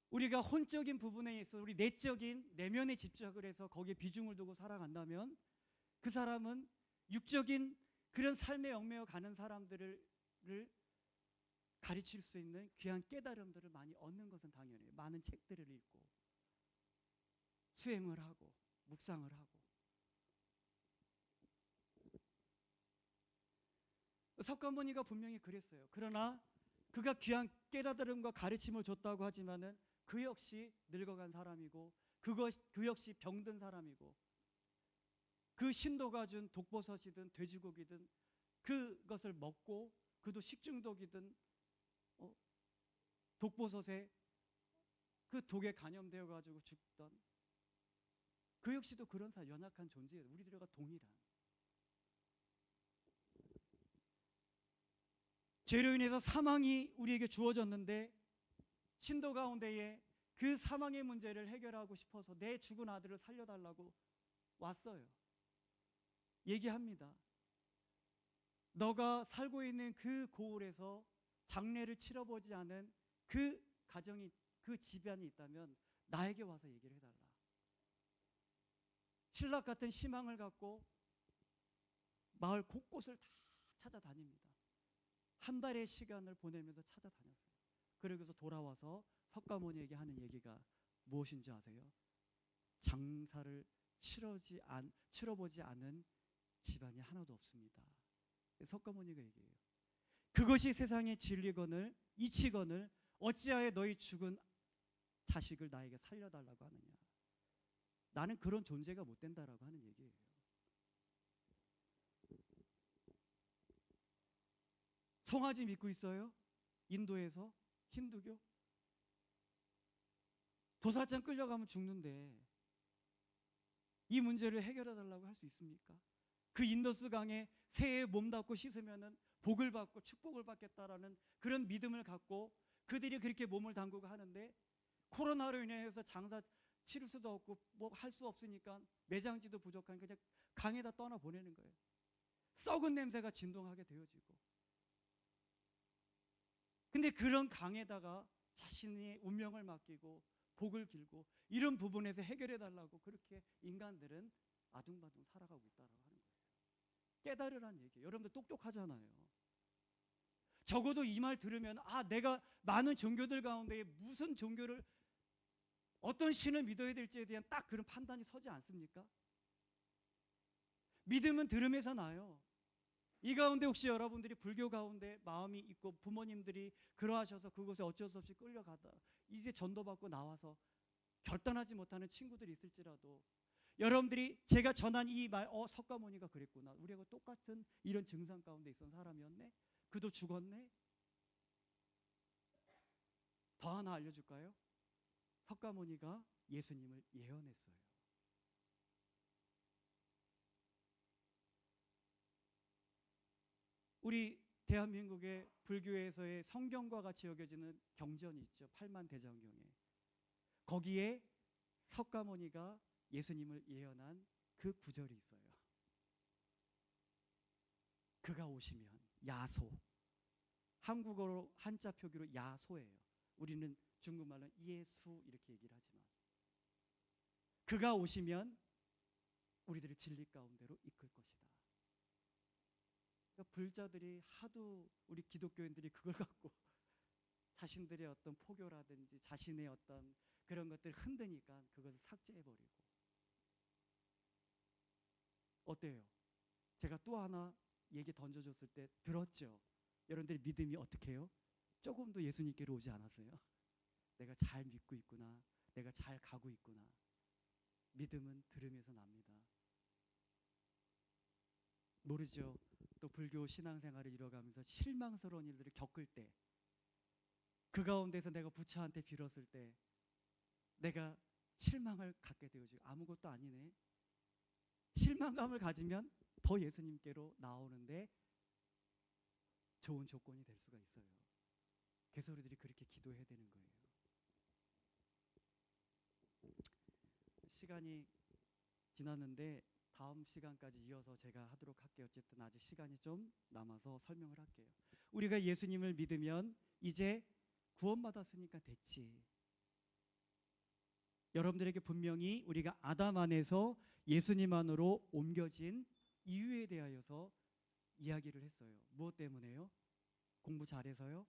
우리가 혼적인 부분에 있어 우리 내적인 내면에 집착을 해서 거기에 비중을 두고 살아간다면 그 사람은 육적인 그런 삶에 얽매여 가는 사람들을 가르칠 수 있는 귀한 깨달음들을 많이 얻는 것은 당연해요. 많은 책들을 읽고 수행을 하고 묵상을 하고. 석가모니가 분명히 그랬어요. 그러나 그가 귀한 깨달음과 가르침을 줬다고 하지만은 그 역시 늙어간 사람이고 그 역시 병든 사람이고 그 신도가 준 독버섯이든 돼지고기든 그것을 먹고 그도 식중독이든 독버섯에 그 독에 감염되어 가지고 죽던 그 역시도 그런 연약한 존재예요. 우리들과 동일한. 죄로 인해서 사망이 우리에게 주어졌는데 신도 가운데에 그 사망의 문제를 해결하고 싶어서 내 죽은 아들을 살려달라고 왔어요. 얘기합니다. 너가 살고 있는 그 고을에서 장례를 치러보지 않은 그 가정이 그 집안이 있다면 나에게 와서 얘기를 해달라. 신락 같은 희망을 갖고 마을 곳곳을 다 찾아다닙니다. 한 달의 시간을 보내면서 찾아다녔어요. 그러고서 돌아와서 석가모니에게 하는 얘기가 무엇인지 아세요? 장사를 치러보지 않은 집안이 하나도 없습니다. 석가모니가 얘기해요. 그것이 세상의 진리거늘 이치거늘 어찌하여 너희 죽은 자식을 나에게 살려달라고 하느냐. 나는 그런 존재가 못 된다라고 하는 얘기예요. 송아지 믿고 있어요? 인도에서 힌두교? 도살장 끌려가면 죽는데 이 문제를 해결해 달라고 할 수 있습니까? 그 인더스 강에 새에 몸담고 씻으면은 복을 받고 축복을 받겠다라는 그런 믿음을 갖고 그들이 그렇게 몸을 담그고 하는데 코로나로 인해서 장사 치를 수도 없고 뭐 할 수 없으니까 매장지도 부족한 그냥 강에다 떠나 보내는 거예요. 썩은 냄새가 진동하게 되어지고. 근데 그런 강에다가 자신의 운명을 맡기고 복을 길고 이런 부분에서 해결해 달라고 그렇게 인간들은 아둥바둥 살아가고 있다라고 하는 거예요. 깨달으란 얘기예요. 여러분들 똑똑하잖아요. 적어도 이 말 들으면 내가 많은 종교들 가운데 무슨 종교를 어떤 신을 믿어야 될지에 대한 딱 그런 판단이 서지 않습니까? 믿음은 들음에서 나요. 이 가운데 혹시 여러분들이 불교 가운데 마음이 있고 부모님들이 그러하셔서 그곳에 어쩔 수 없이 끌려가다 이제 전도받고 나와서 결단하지 못하는 친구들이 있을지라도 여러분들이 제가 전한 이 말 석가모니가 그랬구나. 우리하고 똑같은 이런 증상 가운데 있던 사람이었네. 그도 죽었네. 더 하나 알려줄까요? 석가모니가 예수님을 예언했어요. 우리 대한민국의 불교에서의 성경과 같이 여겨지는 경전이 있죠. 팔만대장경에. 거기에 석가모니가 예수님을 예언한 그 구절이 있어요. 그가 오시면 야소. 한국어로 한자 표기로 야소예요. 우리는 중국말로 예수 이렇게 얘기를 하지만 그가 오시면 우리들을 진리 가운데로 이끌 것이다. 그러니까 불자들이 하도 우리 기독교인들이 그걸 갖고 자신들의 어떤 포교라든지 자신의 어떤 그런 것들을 흔드니까 그것을 삭제해버리고. 어때요? 제가 또 하나 얘기 던져줬을 때 들었죠? 여러분들이 믿음이 어떻게 해요? 조금 더 예수님께로 오지 않았어요? 내가 잘 믿고 있구나. 내가 잘 가고 있구나. 믿음은 들음에서 납니다. 모르죠? 또 불교 신앙생활을 이뤄가면서 실망스러운 일들을 겪을 때 그 가운데서 내가 부처한테 빌었을 때 내가 실망을 갖게 되어지고 아무것도 아니네. 실망감을 가지면 더 예수님께로 나오는데 좋은 조건이 될 수가 있어요. 그래서 우리들이 그렇게 기도해야 되는 거예요. 시간이 지났는데 다음 시간까지 이어서 제가 하도록 할게요. 어쨌든 아직 시간이 좀 남아서 설명을 할게요. 우리가 예수님을 믿으면 이제 구원받았으니까 됐지. 여러분들에게 분명히 우리가 아담 안에서 예수님 안으로 옮겨진 이유에 대하여서 이야기를 했어요. 무엇 때문에요? 공부 잘해서요?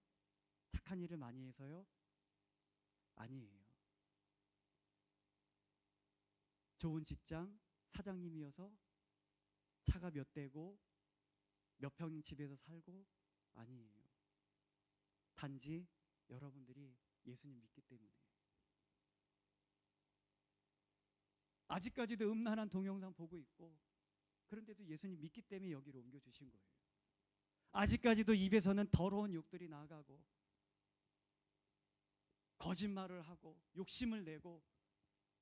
착한 일을 많이 해서요? 아니에요. 좋은 직장 사장님이어서 차가 몇 대고 몇 평 집에서 살고 아니에요. 단지 여러분들이 예수님 믿기 때문에. 아직까지도 음란한 동영상 보고 있고 그런데도 예수님 믿기 때문에 여기로 옮겨주신 거예요. 아직까지도 입에서는 더러운 욕들이 나가고 거짓말을 하고 욕심을 내고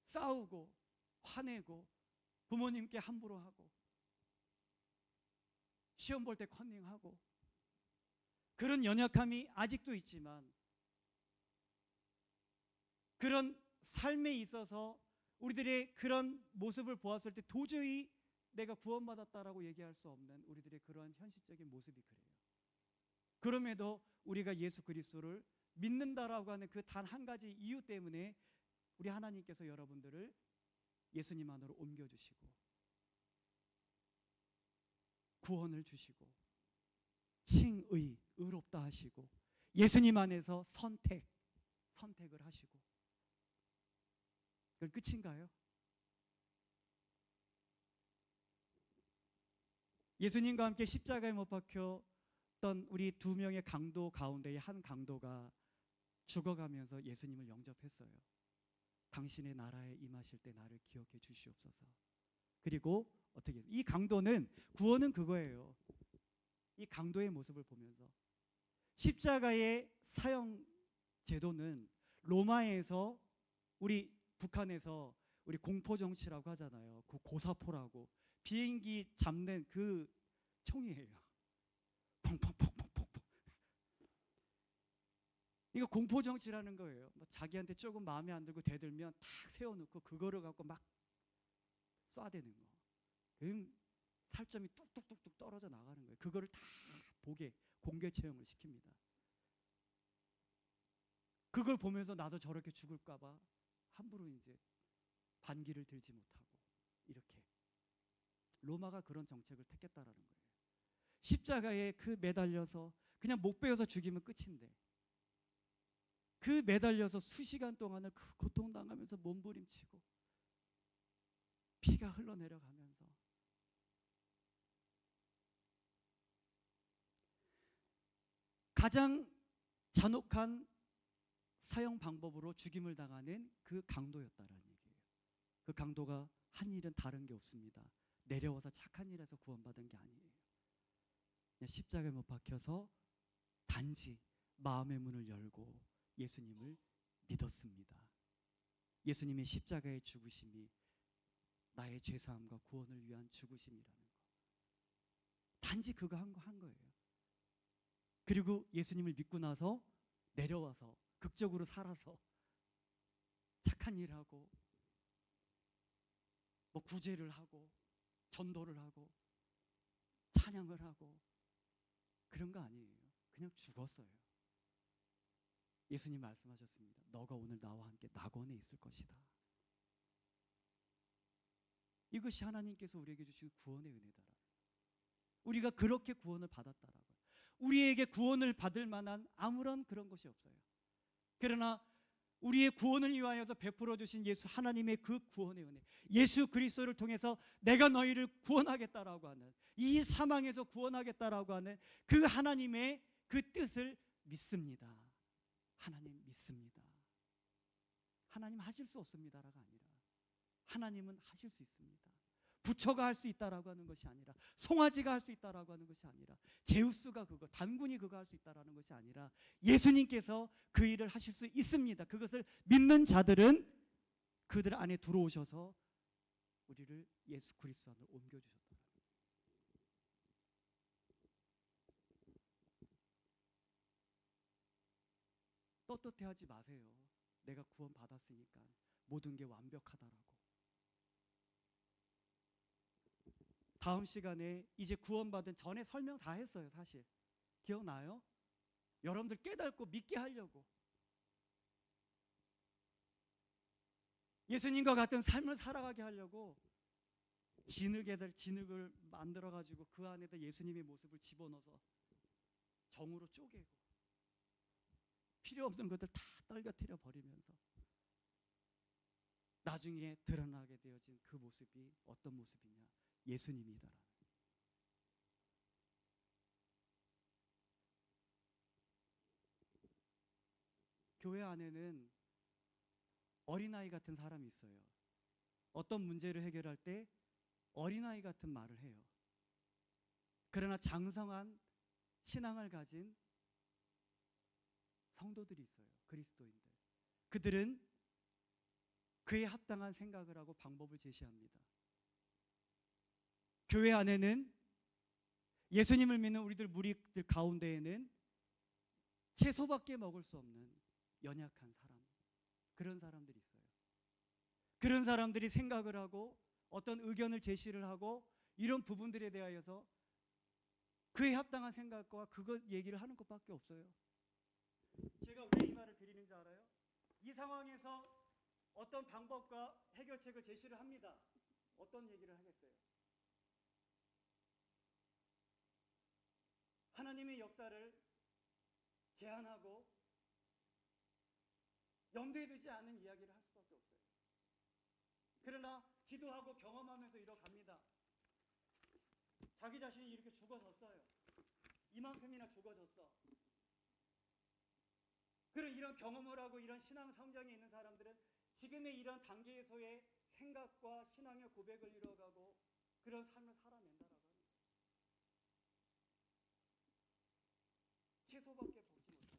싸우고 화내고 부모님께 함부로 하고 시험 볼 때 컨닝하고 그런 연약함이 아직도 있지만 그런 삶에 있어서 우리들의 그런 모습을 보았을 때 도저히 내가 구원받았다라고 얘기할 수 없는 우리들의 그런 현실적인 모습이 그래요. 그럼에도 우리가 예수 그리스도를 믿는다라고 하는 그 단 한 가지 이유 때문에 우리 하나님께서 여러분들을 예수님 안으로 옮겨주시고 구원을 주시고 칭의, 의롭다 하시고 예수님 안에서 선택을 하시고 그건 끝인가요? 예수님과 함께 십자가에 못 박혔던 우리 두 명의 강도 가운데의 한 강도가 죽어가면서 예수님을 영접했어요. 당신의 나라에 임하실 때 나를 기억해 주시옵소서. 그리고 어떻게 해요? 이 강도는 구원은 그거예요. 이 강도의 모습을 보면서 십자가의 사형 제도는 로마에서 우리 북한에서 우리 공포 정치라고 하잖아요. 그 고사포라고 비행기 잡는 그 총이에요. 펑펑펑펑펑. 이거 공포 정치라는 거예요. 뭐 자기한테 조금 마음에 안 들고 대들면 탁 세워놓고 그거를 갖고 막 쏴대는 거. 그럼 살점이 뚝뚝뚝뚝 떨어져 나가는 거예요. 그거를 다 보게 공개 채용을 시킵니다. 그걸 보면서 나도 저렇게 죽을까봐 함부로 이제 반기를 들지 못하고 이렇게 로마가 그런 정책을 택했다라는 거예요. 십자가에 그 매달려서 그냥 목 베어서 죽이면 끝인데 그 매달려서 수시간 동안을 그 고통당하면서 몸부림치고 피가 흘러내려가면서 가장 잔혹한 사형 방법으로 죽임을 당하는 그 강도였다라는 얘기예요. 그 강도가 한 일은 다른 게 없습니다. 내려와서 착한 일에서 구원받은 게 아니에요. 그냥 십자가에 못 박혀서 단지 마음의 문을 열고 예수님을 믿었습니다. 예수님의 십자가의 죽으심이 나의 죄사함과 구원을 위한 죽으심이라는 거. 단지 그거 한 거예요. 그리고 예수님을 믿고 나서 내려와서 극적으로 살아서 착한 일 하고 뭐 구제를 하고 전도를 하고 찬양을 하고 그런 거 아니에요. 그냥 죽었어요. 예수님 말씀하셨습니다. 너가 오늘 나와 함께 낙원에 있을 것이다. 이것이 하나님께서 우리에게 주신 구원의 은혜다. 우리가 그렇게 구원을 받았다라고요. 우리에게 구원을 받을 만한 아무런 그런 것이 없어요. 그러나 우리의 구원을 위하여서 베풀어 주신 예수 하나님의 그 구원의 은혜, 예수 그리스도를 통해서 내가 너희를 구원하겠다라고 하는, 이 사망에서 구원하겠다라고 하는 그 하나님의 그 뜻을 믿습니다. 하나님 믿습니다. 하나님 하실 수 없습니다라가 아니라 하나님은 하실 수 있습니다. 부처가 할 수 있다라고 하는 것이 아니라, 송아지가 할 수 있다라고 하는 것이 아니라, 제우스가 그거, 단군이 그거 할 수 있다라는 것이 아니라 예수님께서 그 일을 하실 수 있습니다. 그것을 믿는 자들은 그들 안에 들어오셔서 우리를 예수 그리스도 안으로 옮겨주셨다. 떳떳해하지 마세요. 내가 구원 받았으니까 모든 게 완벽하다라고. 다음 시간에 이제 구원받은 전에 설명 다 했어요. 사실 기억나요? 여러분들 깨닫고 믿게 하려고, 예수님과 같은 삶을 살아가게 하려고 진흙을 만들어 가지고 그 안에다 예수님의 모습을 집어넣어서 정으로 쪼개고 필요 없는 것들 다 떨겨뜨려 버리면서 나중에 드러나게 되어진 그 모습이 어떤 모습이냐? 예수님이다라는. 교회 안에는 어린아이 같은 사람이 있어요. 어떤 문제를 해결할 때 어린아이 같은 말을 해요. 그러나 장성한 신앙을 가진 성도들이 있어요. 그리스도인들. 그들은 그에 합당한 생각을 하고 방법을 제시합니다. 교회 안에는 예수님을 믿는 우리들 무리들 가운데에는 채소밖에 먹을 수 없는 연약한 사람, 그런 사람들이 있어요. 그런 사람들이 생각을 하고 어떤 의견을 제시를 하고 이런 부분들에 대하여서 그에 합당한 생각과 그것 얘기를 하는 것밖에 없어요. 제가 왜 이 말을 드리는지 알아요? 이 상황에서 어떤 방법과 해결책을 제시를 합니다. 어떤 얘기를 하겠어요? 하나님의 역사를 제한하고 염두에 두지 않은 이야기를 할 수밖에 없어요. 그러나 기도하고 경험하면서 이뤄갑니다. 자기 자신이 이렇게 죽어졌어요. 이만큼이나 죽어졌어. 그런 이런 경험을 하고 이런 신앙 성장에 있는 사람들은 지금의 이런 단계에서의 생각과 신앙의 고백을 이뤄가고 그런 삶을 살아낸다라고 합니다. 채소밖에 먹지 못해요.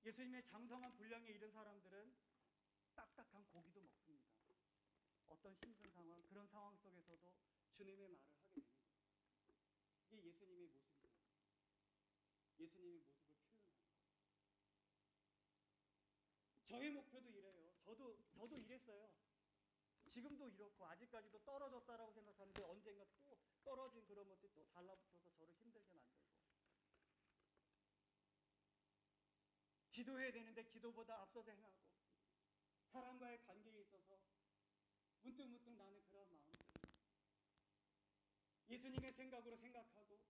예수님의 장성한 분량에 이른 사람들은 딱딱한 고기도 먹습니다. 어떤 힘든 상황, 그런 상황 속에서도 주님의 말을 하게 됩니다. 이게 예수님의 모습이죠. 예수님의 모습을 표현하는 거예요. 저의 목표도 이래요. 저도 이랬어요. 지금도 이렇고 아직까지도 떨어졌다라고 생각하는데 언젠가 또 떨어진 그런 것들이 또 달라붙어서 저를 힘들게 만들고, 기도해야 되는데 기도보다 앞서서 행하고, 사람과의 관계에 있어서 문득문득 나는 그런 마음들, 예수님의 생각으로 생각하고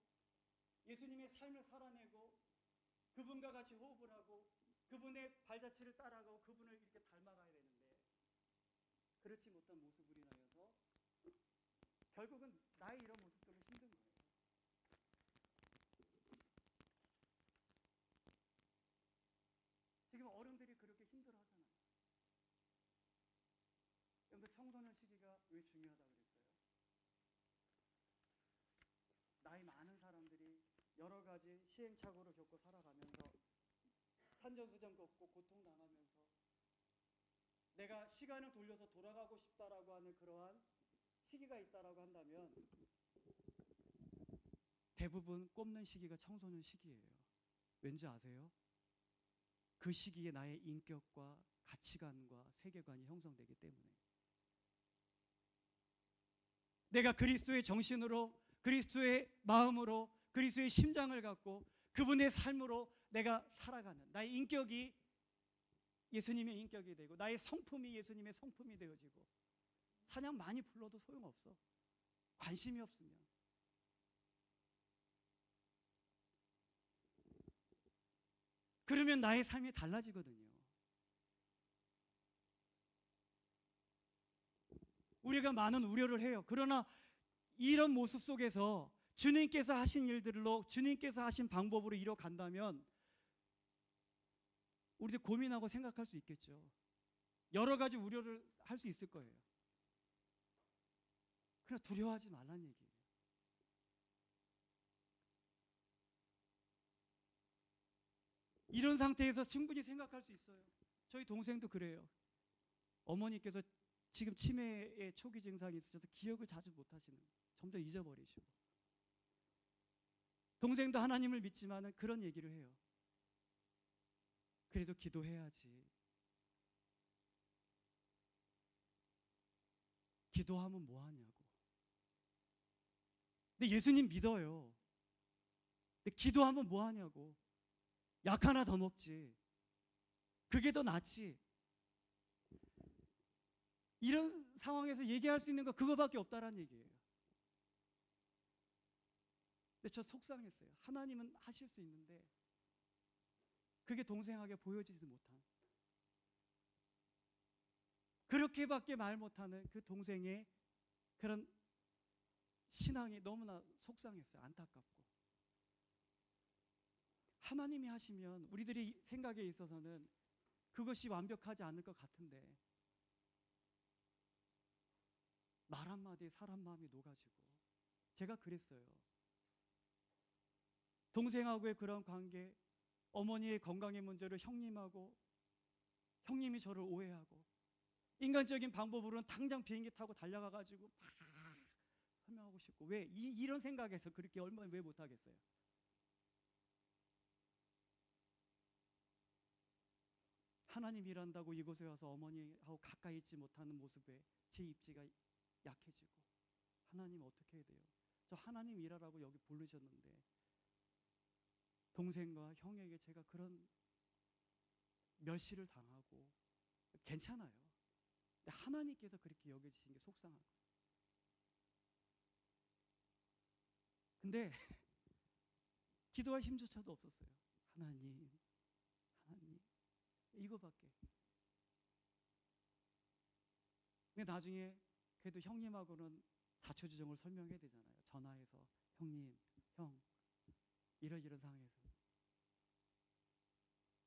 예수님의 삶을 살아내고 그분과 같이 호흡을 하고 그분의 발자취를 따라가고 그분을 이렇게 닮아가야 되는데 그렇지 못한 모습으로 인하여서 결국은 나의 이런 모습들은 힘든 거예요. 지금 어른들이 그렇게 힘들어하잖아요. 여러분들 청소년 시기가 왜 중요하다고 그랬어요? 나이 많은 사람들이 여러 가지 시행착오를 겪고 살아가면서 산전수전 겪고 고통당하면서 내가 시간을 돌려서 돌아가고 싶다라고 하는 그러한 시기가 있다라고 한다면 대부분 꼽는 시기가 청소년 시기예요. 왠지 아세요? 그 시기에 나의 인격과 가치관과 세계관이 형성되기 때문에 내가 그리스도의 정신으로, 그리스도의 마음으로, 그리스도의 심장을 갖고 그분의 삶으로 내가 살아가는 나의 인격이 예수님의 인격이 되고 나의 성품이 예수님의 성품이 되어지고 찬양 많이 불러도 소용없어. 관심이 없으면. 그러면 나의 삶이 달라지거든요. 우리가 많은 우려를 해요. 그러나 이런 모습 속에서 주님께서 하신 일들로 주님께서 하신 방법으로 이뤄간다면 우리들 고민하고 생각할 수 있겠죠. 여러 가지 우려를 할 수 있을 거예요. 그러나 두려워하지 말라는 얘기예요. 이런 상태에서 충분히 생각할 수 있어요. 저희 동생도 그래요. 어머니께서 지금 치매의 초기 증상이 있으셔서 기억을 자주 못하시는, 점점 잊어버리시고, 동생도 하나님을 믿지만은 그런 얘기를 해요. 그래도 기도해야지. 기도하면 뭐 하냐고. 근데 예수님 믿어요. 근데 기도하면 뭐 하냐고. 약 하나 더 먹지. 그게 더 낫지. 이런 상황에서 얘기할 수 있는 거 그거밖에 없다라는 얘기예요. 근데 저 속상했어요. 하나님은 하실 수 있는데 그게 동생에게 보여지지 못한, 그렇게밖에 말 못하는 그 동생의 그런 신앙이 너무나 속상했어요. 안타깝고. 하나님이 하시면 우리들이 생각에 있어서는 그것이 완벽하지 않을 것 같은데 말 한마디에 사람 마음이 녹아지고, 제가 그랬어요. 동생하고의 그런 관계, 어머니의 건강의 문제로 형님하고, 형님이 저를 오해하고, 인간적인 방법으로는 당장 비행기 타고 달려가가지고 막 설명하고 싶고, 왜 이런 생각에서 그렇게 얼마나 왜 못하겠어요. 하나님 일한다고 이곳에 와서 어머니하고 가까이 있지 못하는 모습에 제 입지가 약해지고, 하나님 어떻게 해야 돼요? 저 하나님 일하라고 여기 부르셨는데 동생과 형에게 제가 그런 멸시를 당하고, 괜찮아요. 근데 하나님께서 그렇게 여겨지신 게 속상한 거예요. 근데 기도할 힘조차도 없었어요. 하나님 이거밖에. 근데 나중에 그래도 형님하고는 자초지종을 설명해야 되잖아요. 전화해서 형님, 형 이런 상황에서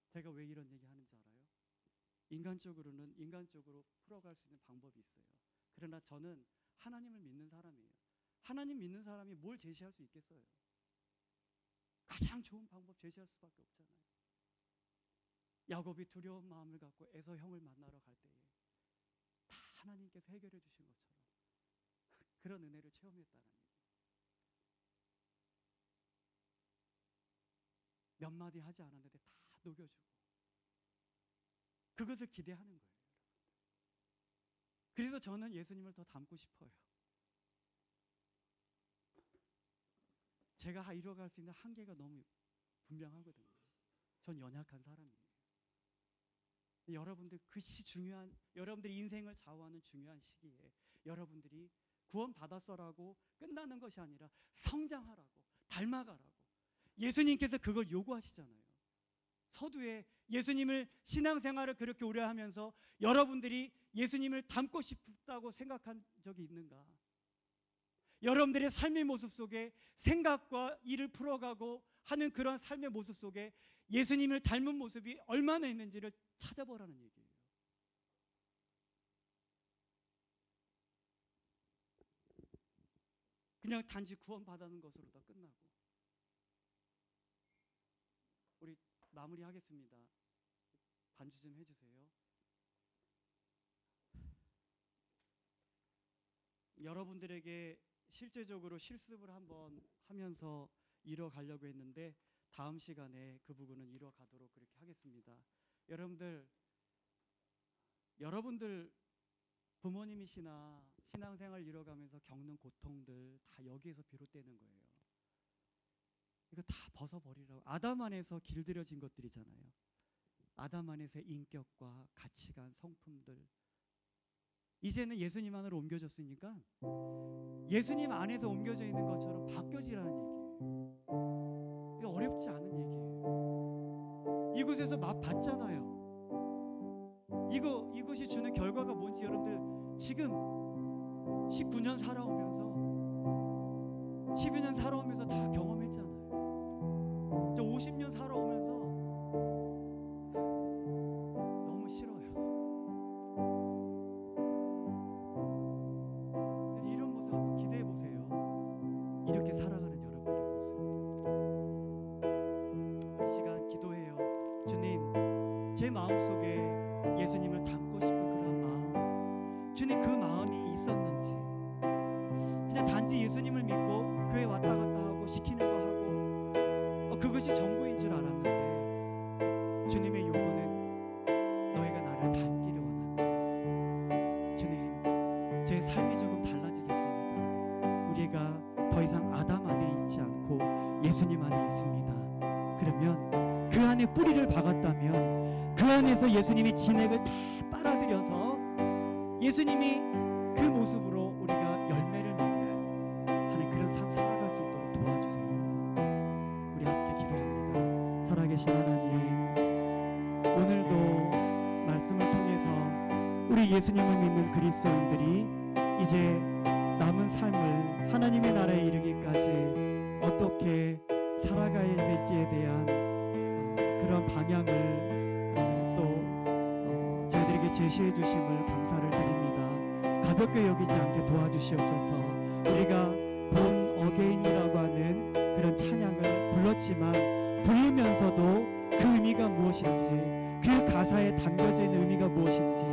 제가 왜 이런 얘기 하는지 알아요? 인간적으로는 인간적으로 풀어갈 수 있는 방법이 있어요. 그러나 저는 하나님을 믿는 사람이에요. 하나님 믿는 사람이 뭘 제시할 수 있겠어요? 가장 좋은 방법 제시할 수밖에 없잖아요. 야곱이 두려운 마음을 갖고 에서 형을 만나러 갈 때에 다 하나님께서 해결해 주신 것처럼 그런 은혜를 체험했다는 얘기. 몇 마디 하지 않았는데 다 녹여주고, 그것을 기대하는 거예요. 그래서 저는 예수님을 더 닮고 싶어요. 제가 이뤄갈 수 있는 한계가 너무 분명하거든요. 전 연약한 사람이에요. 여러분들 여러분들이 인생을 좌우하는 중요한 시기에 여러분들이 구원 받았어라고 끝나는 것이 아니라 성장하라고, 닮아가라고 예수님께서 그걸 요구하시잖아요. 서두에 예수님을 신앙생활을 그렇게 오래 하면서 여러분들이 예수님을 닮고 싶다고 생각한 적이 있는가? 여러분들의 삶의 모습 속에 생각과 일을 풀어가고 하는 그런 삶의 모습 속에 예수님을 닮은 모습이 얼마나 있는지를 찾아보라는 얘기예요. 그냥 단지 구원받는 것으로 다 끝나고. 우리 마무리하겠습니다. 반주 좀 해주세요. 여러분들에게 실제적으로 실습을 한번 하면서 이뤄가려고 했는데 다음 시간에 그 부분은 이뤄가도록 그렇게 하겠습니다. 여러분들 부모님이시나 신앙생활 이뤄가면서 겪는 고통들 다 여기에서 비롯되는 거예요. 이거 다 벗어버리라고. 아담 안에서 길들여진 것들이잖아요. 아담 안에서의 인격과 가치관, 성품들, 이제는 예수님 안으로 옮겨졌으니까 예수님 안에서 옮겨져 있는 것처럼 바뀌어지라는 얘기예요. 이거 어렵지 않은 얘기예요. 이곳에서 맛 봤잖아요. 이것이 주는 결과가 뭔지 여러분들 지금 19년 살아오면서 12년 살아오면서 다 경험했잖아요. 저 50년 살아오면서 너무 싫어요. 이런 모습 한번 기대해 보세요. 이렇게 살아가는 여러분들의 모습. 우리 시간 기도해요. 주님, 제 마음속에 예수님을 닮고 싶은 그런 마음, 주님 그 마음이 있었는지, 그냥 단지 예수님을 믿고 교회 왔다 갔다 하고 시키는 거 하고 그것이 전부인 줄 알았는데 주님의 요구는 안에 뿌리를 박았다면 그 안에서 예수님이 진액을 다 빨아들여서 예수님이 그 모습으로 우리가 열매를 맺는 하는 그런 삶 살아갈 수 있도록 도와주세요. 우리 함께 기도합니다. 살아계신 하나님, 오늘도 말씀을 통해서 우리 예수님을 믿는 그리스도인들이 이제 남은 삶을 하나님의 나라에 이르기까지 어떻게 살아가야 될지에 대한 그런 방향을 또 저희들에게 제시해 주심을 감사를 드립니다. 가볍게 여기지 않게 도와주시옵소서. 우리가 본 어게인이라고 하는 그런 찬양을 불렀지만 부르면서도 그 의미가 무엇인지, 그 가사에 담겨져 있는 의미가 무엇인지,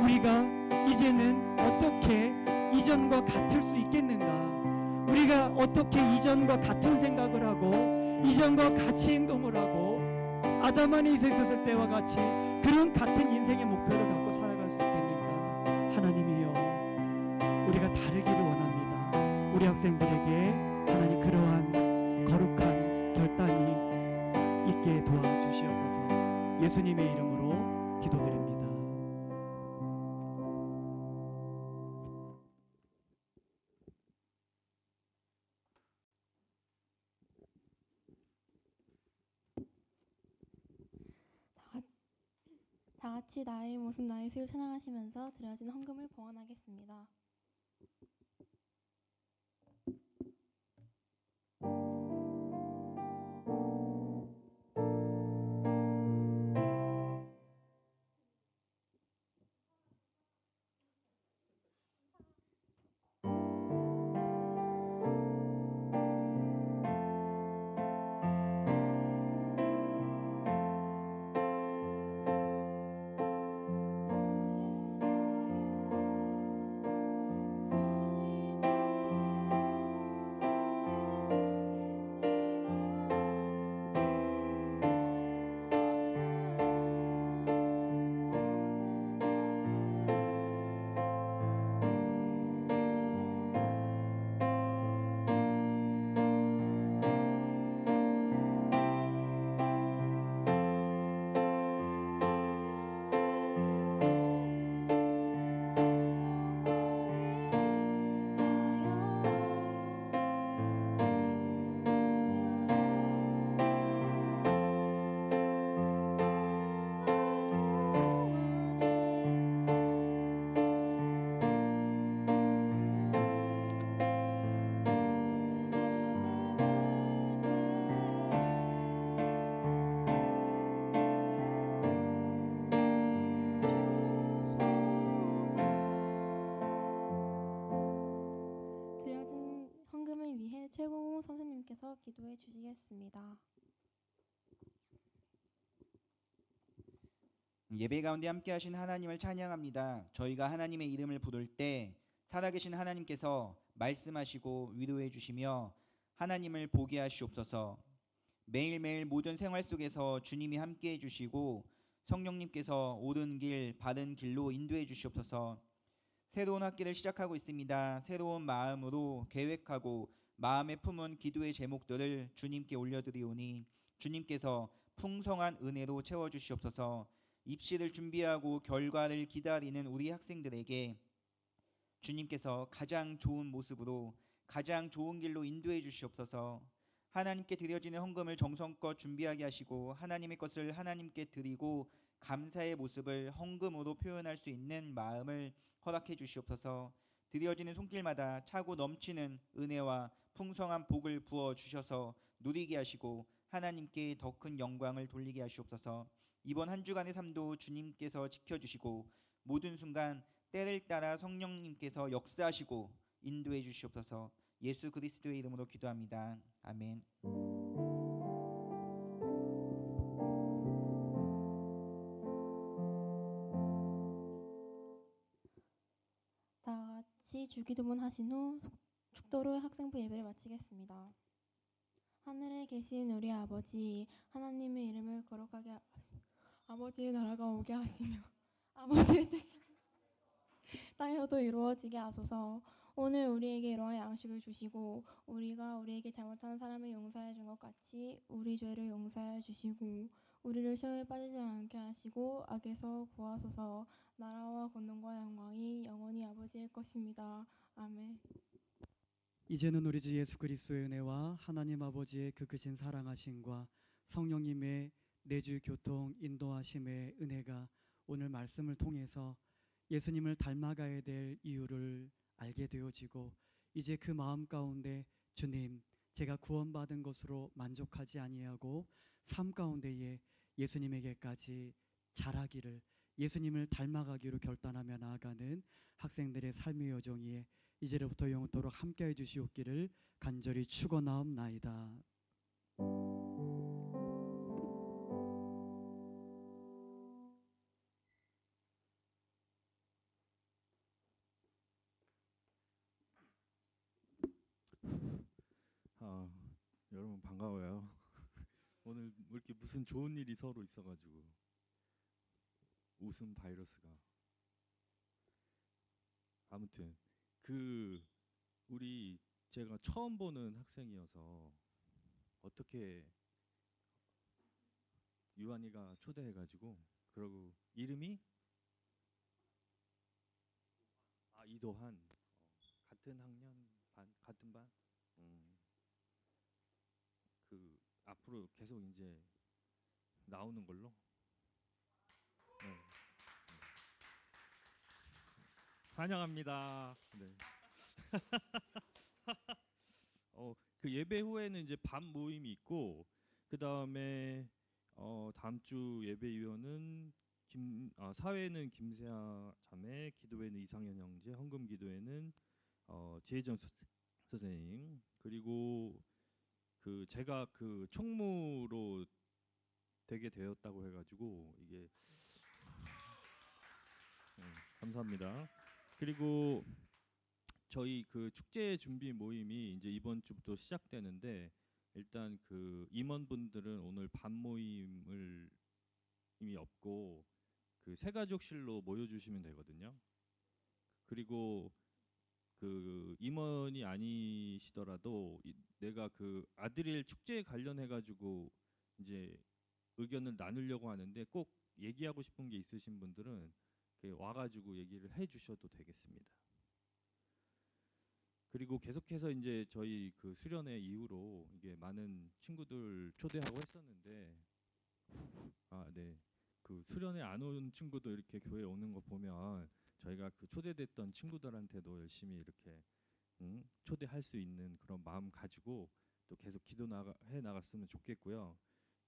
우리가 이제는 어떻게 이전과 같을 수 있겠는가, 우리가 어떻게 이전과 같은 생각을 하고 이전과 같이 행동을 하고 아담 안에 있었을 때와 같이 그런 같은 인생의 목표를 갖고 살아갈 수 있겠는가. 하나님이여, 우리가 다르기를 원합니다. 우리 학생들에게 하나님 그러한 거룩한 결단이 있게 도와주시옵소서. 예수님의 이름으로 기도드립니다. 다 같이 나의 모습 나의 수를 찬양하시면서 드려진 헌금을 봉헌하겠습니다. 드려진 헌금을 위해 최고공 선생님께서 기도해 주시겠습니다. 예배 가운데 함께 하신 하나님을 찬양합니다. 저희가 하나님의 이름을 부를 때 살아계신 하나님께서 말씀하시고 위로해 주시며 하나님을 보게 하시옵소서. 매일매일 모든 생활 속에서 주님이 함께 해 주시고 성령님께서 옳은 길, 바른 길로 인도해 주시옵소서. 새로운 학기를 시작하고 있습니다. 새로운 마음으로 계획하고 마음에 품은 기도의 제목들을 주님께 올려드리오니 주님께서 풍성한 은혜로 채워주시옵소서. 입시를 준비하고 결과를 기다리는 우리 학생들에게 주님께서 가장 좋은 모습으로 가장 좋은 길로 인도해 주시옵소서. 하나님께 드려지는 헌금을 정성껏 준비하게 하시고 하나님의 것을 하나님께 드리고 감사의 모습을 헌금으로 표현할 수 있는 마음을 허락해 주시옵소서. 드려지는 손길마다 차고 넘치는 은혜와 풍성한 복을 부어 주셔서 누리게 하시고 하나님께 더 큰 영광을 돌리게 하시옵소서. 이번 한 주간의 삶도 주님께서 지켜주시고 모든 순간 때를 따라 성령님께서 역사하시고 인도해 주시옵소서. 예수 그리스도의 이름으로 기도합니다. 아멘. 다 같이 주기도문 하신 후 축도로 학생부 예배를 마치겠습니다. 하늘에 계신 우리 아버지, 하나님의 이름을 거룩하게 아버지의 나라가 오게 하시며 아버지의 뜻이 땅에서도 이루어지게 하소서. 오늘 우리에게 이러한 양식을 주시고 우리가 우리에게 잘못한 사람을 용서해 준 것 같이 우리 죄를 용서해 주시고 우리를 시험에 빠지지 않게 하시고 악에서 구하소서. 나라와 권능과 영광이 영원히 아버지의 것입니다. 아멘. 이제는 우리 주 예수 그리스도의 은혜와 하나님 아버지의 그 크신 사랑하심과 성령님의 내주 교통 인도하심의 은혜가 오늘 말씀을 통해서 예수님을 닮아가야 될 이유를 알게 되어지고 이제 그 마음 가운데 주님 제가 구원받은 것으로 만족하지 아니하고 삶 가운데에 예수님에게까지 자라기를 예수님을 닮아가기로 결단하며 나아가는 학생들의 삶의 여정이 이제로부터 영원토록 함께해 주시옵기를 간절히 축원하옵나이다. 여러분 반가워요. 오늘 왜 이렇게 무슨 좋은 일이 서로 있어가지고 웃음 바이러스가 아무튼 우리 제가 처음 보는 학생이어서 어떻게 유한이가 초대해가지고 그러고 이름이 이도한 같은 학년 같은 반 앞으로 계속 이제 나오는 걸로. 네. 환영합니다. 네. 그 예배 후에는 이제 밤 모임이 있고 그 다음에 다음 주 예배위원은 사회는 김세아 자매, 기도회는 이상현 형제, 헌금 기도회는 지혜정 선생님, 그리고 제가 총무로 되게 되었다고 해가지고 이게 감사합니다. 그리고 저희 축제 준비 모임이 이제 이번 주부터 시작되는데 일단 임원분들은 오늘 밤 모임을 이미 없고 새가족실로 모여주시면 되거든요. 그리고 임원이 아니시더라도 내가 아드릴 축제에 관련해 가지고 이제 의견을 나누려고 하는데 꼭 얘기하고 싶은 게 있으신 분들은 와가지고 얘기를 해주셔도 되겠습니다. 그리고 계속해서 이제 저희 수련회 이후로 이게 많은 친구들 초대하고 했었는데 네. 수련회 안 온 친구도 이렇게 교회 오는 거 보면 저희가 초대됐던 친구들한테도 열심히 이렇게 초대할 수 있는 그런 마음 가지고 또 계속 해 나갔으면 좋겠고요.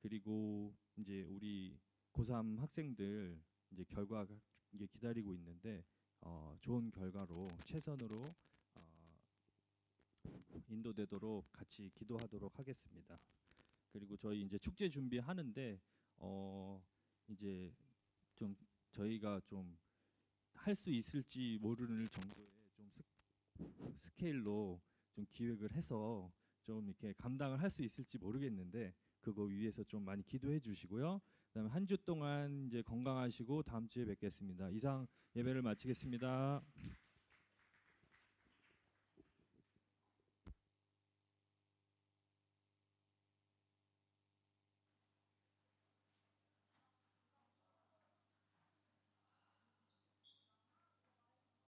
그리고 이제 우리 고3 학생들 이제 결과가 이게 기다리고 있는데 좋은 결과로 최선으로 인도되도록 같이 기도하도록 하겠습니다. 그리고 저희 이제 축제 준비하는데 이제 좀 저희가 좀 할 수 있을지 모르는 정도의 좀 스케일로 좀 기획을 해서 좀 이렇게 감당을 할 수 있을지 모르겠는데 그거 위해서 좀 많이 기도해 주시고요. 그다음에 한 주 동안 이제 건강하시고 다음 주에 뵙겠습니다. 이상 예배를 마치겠습니다.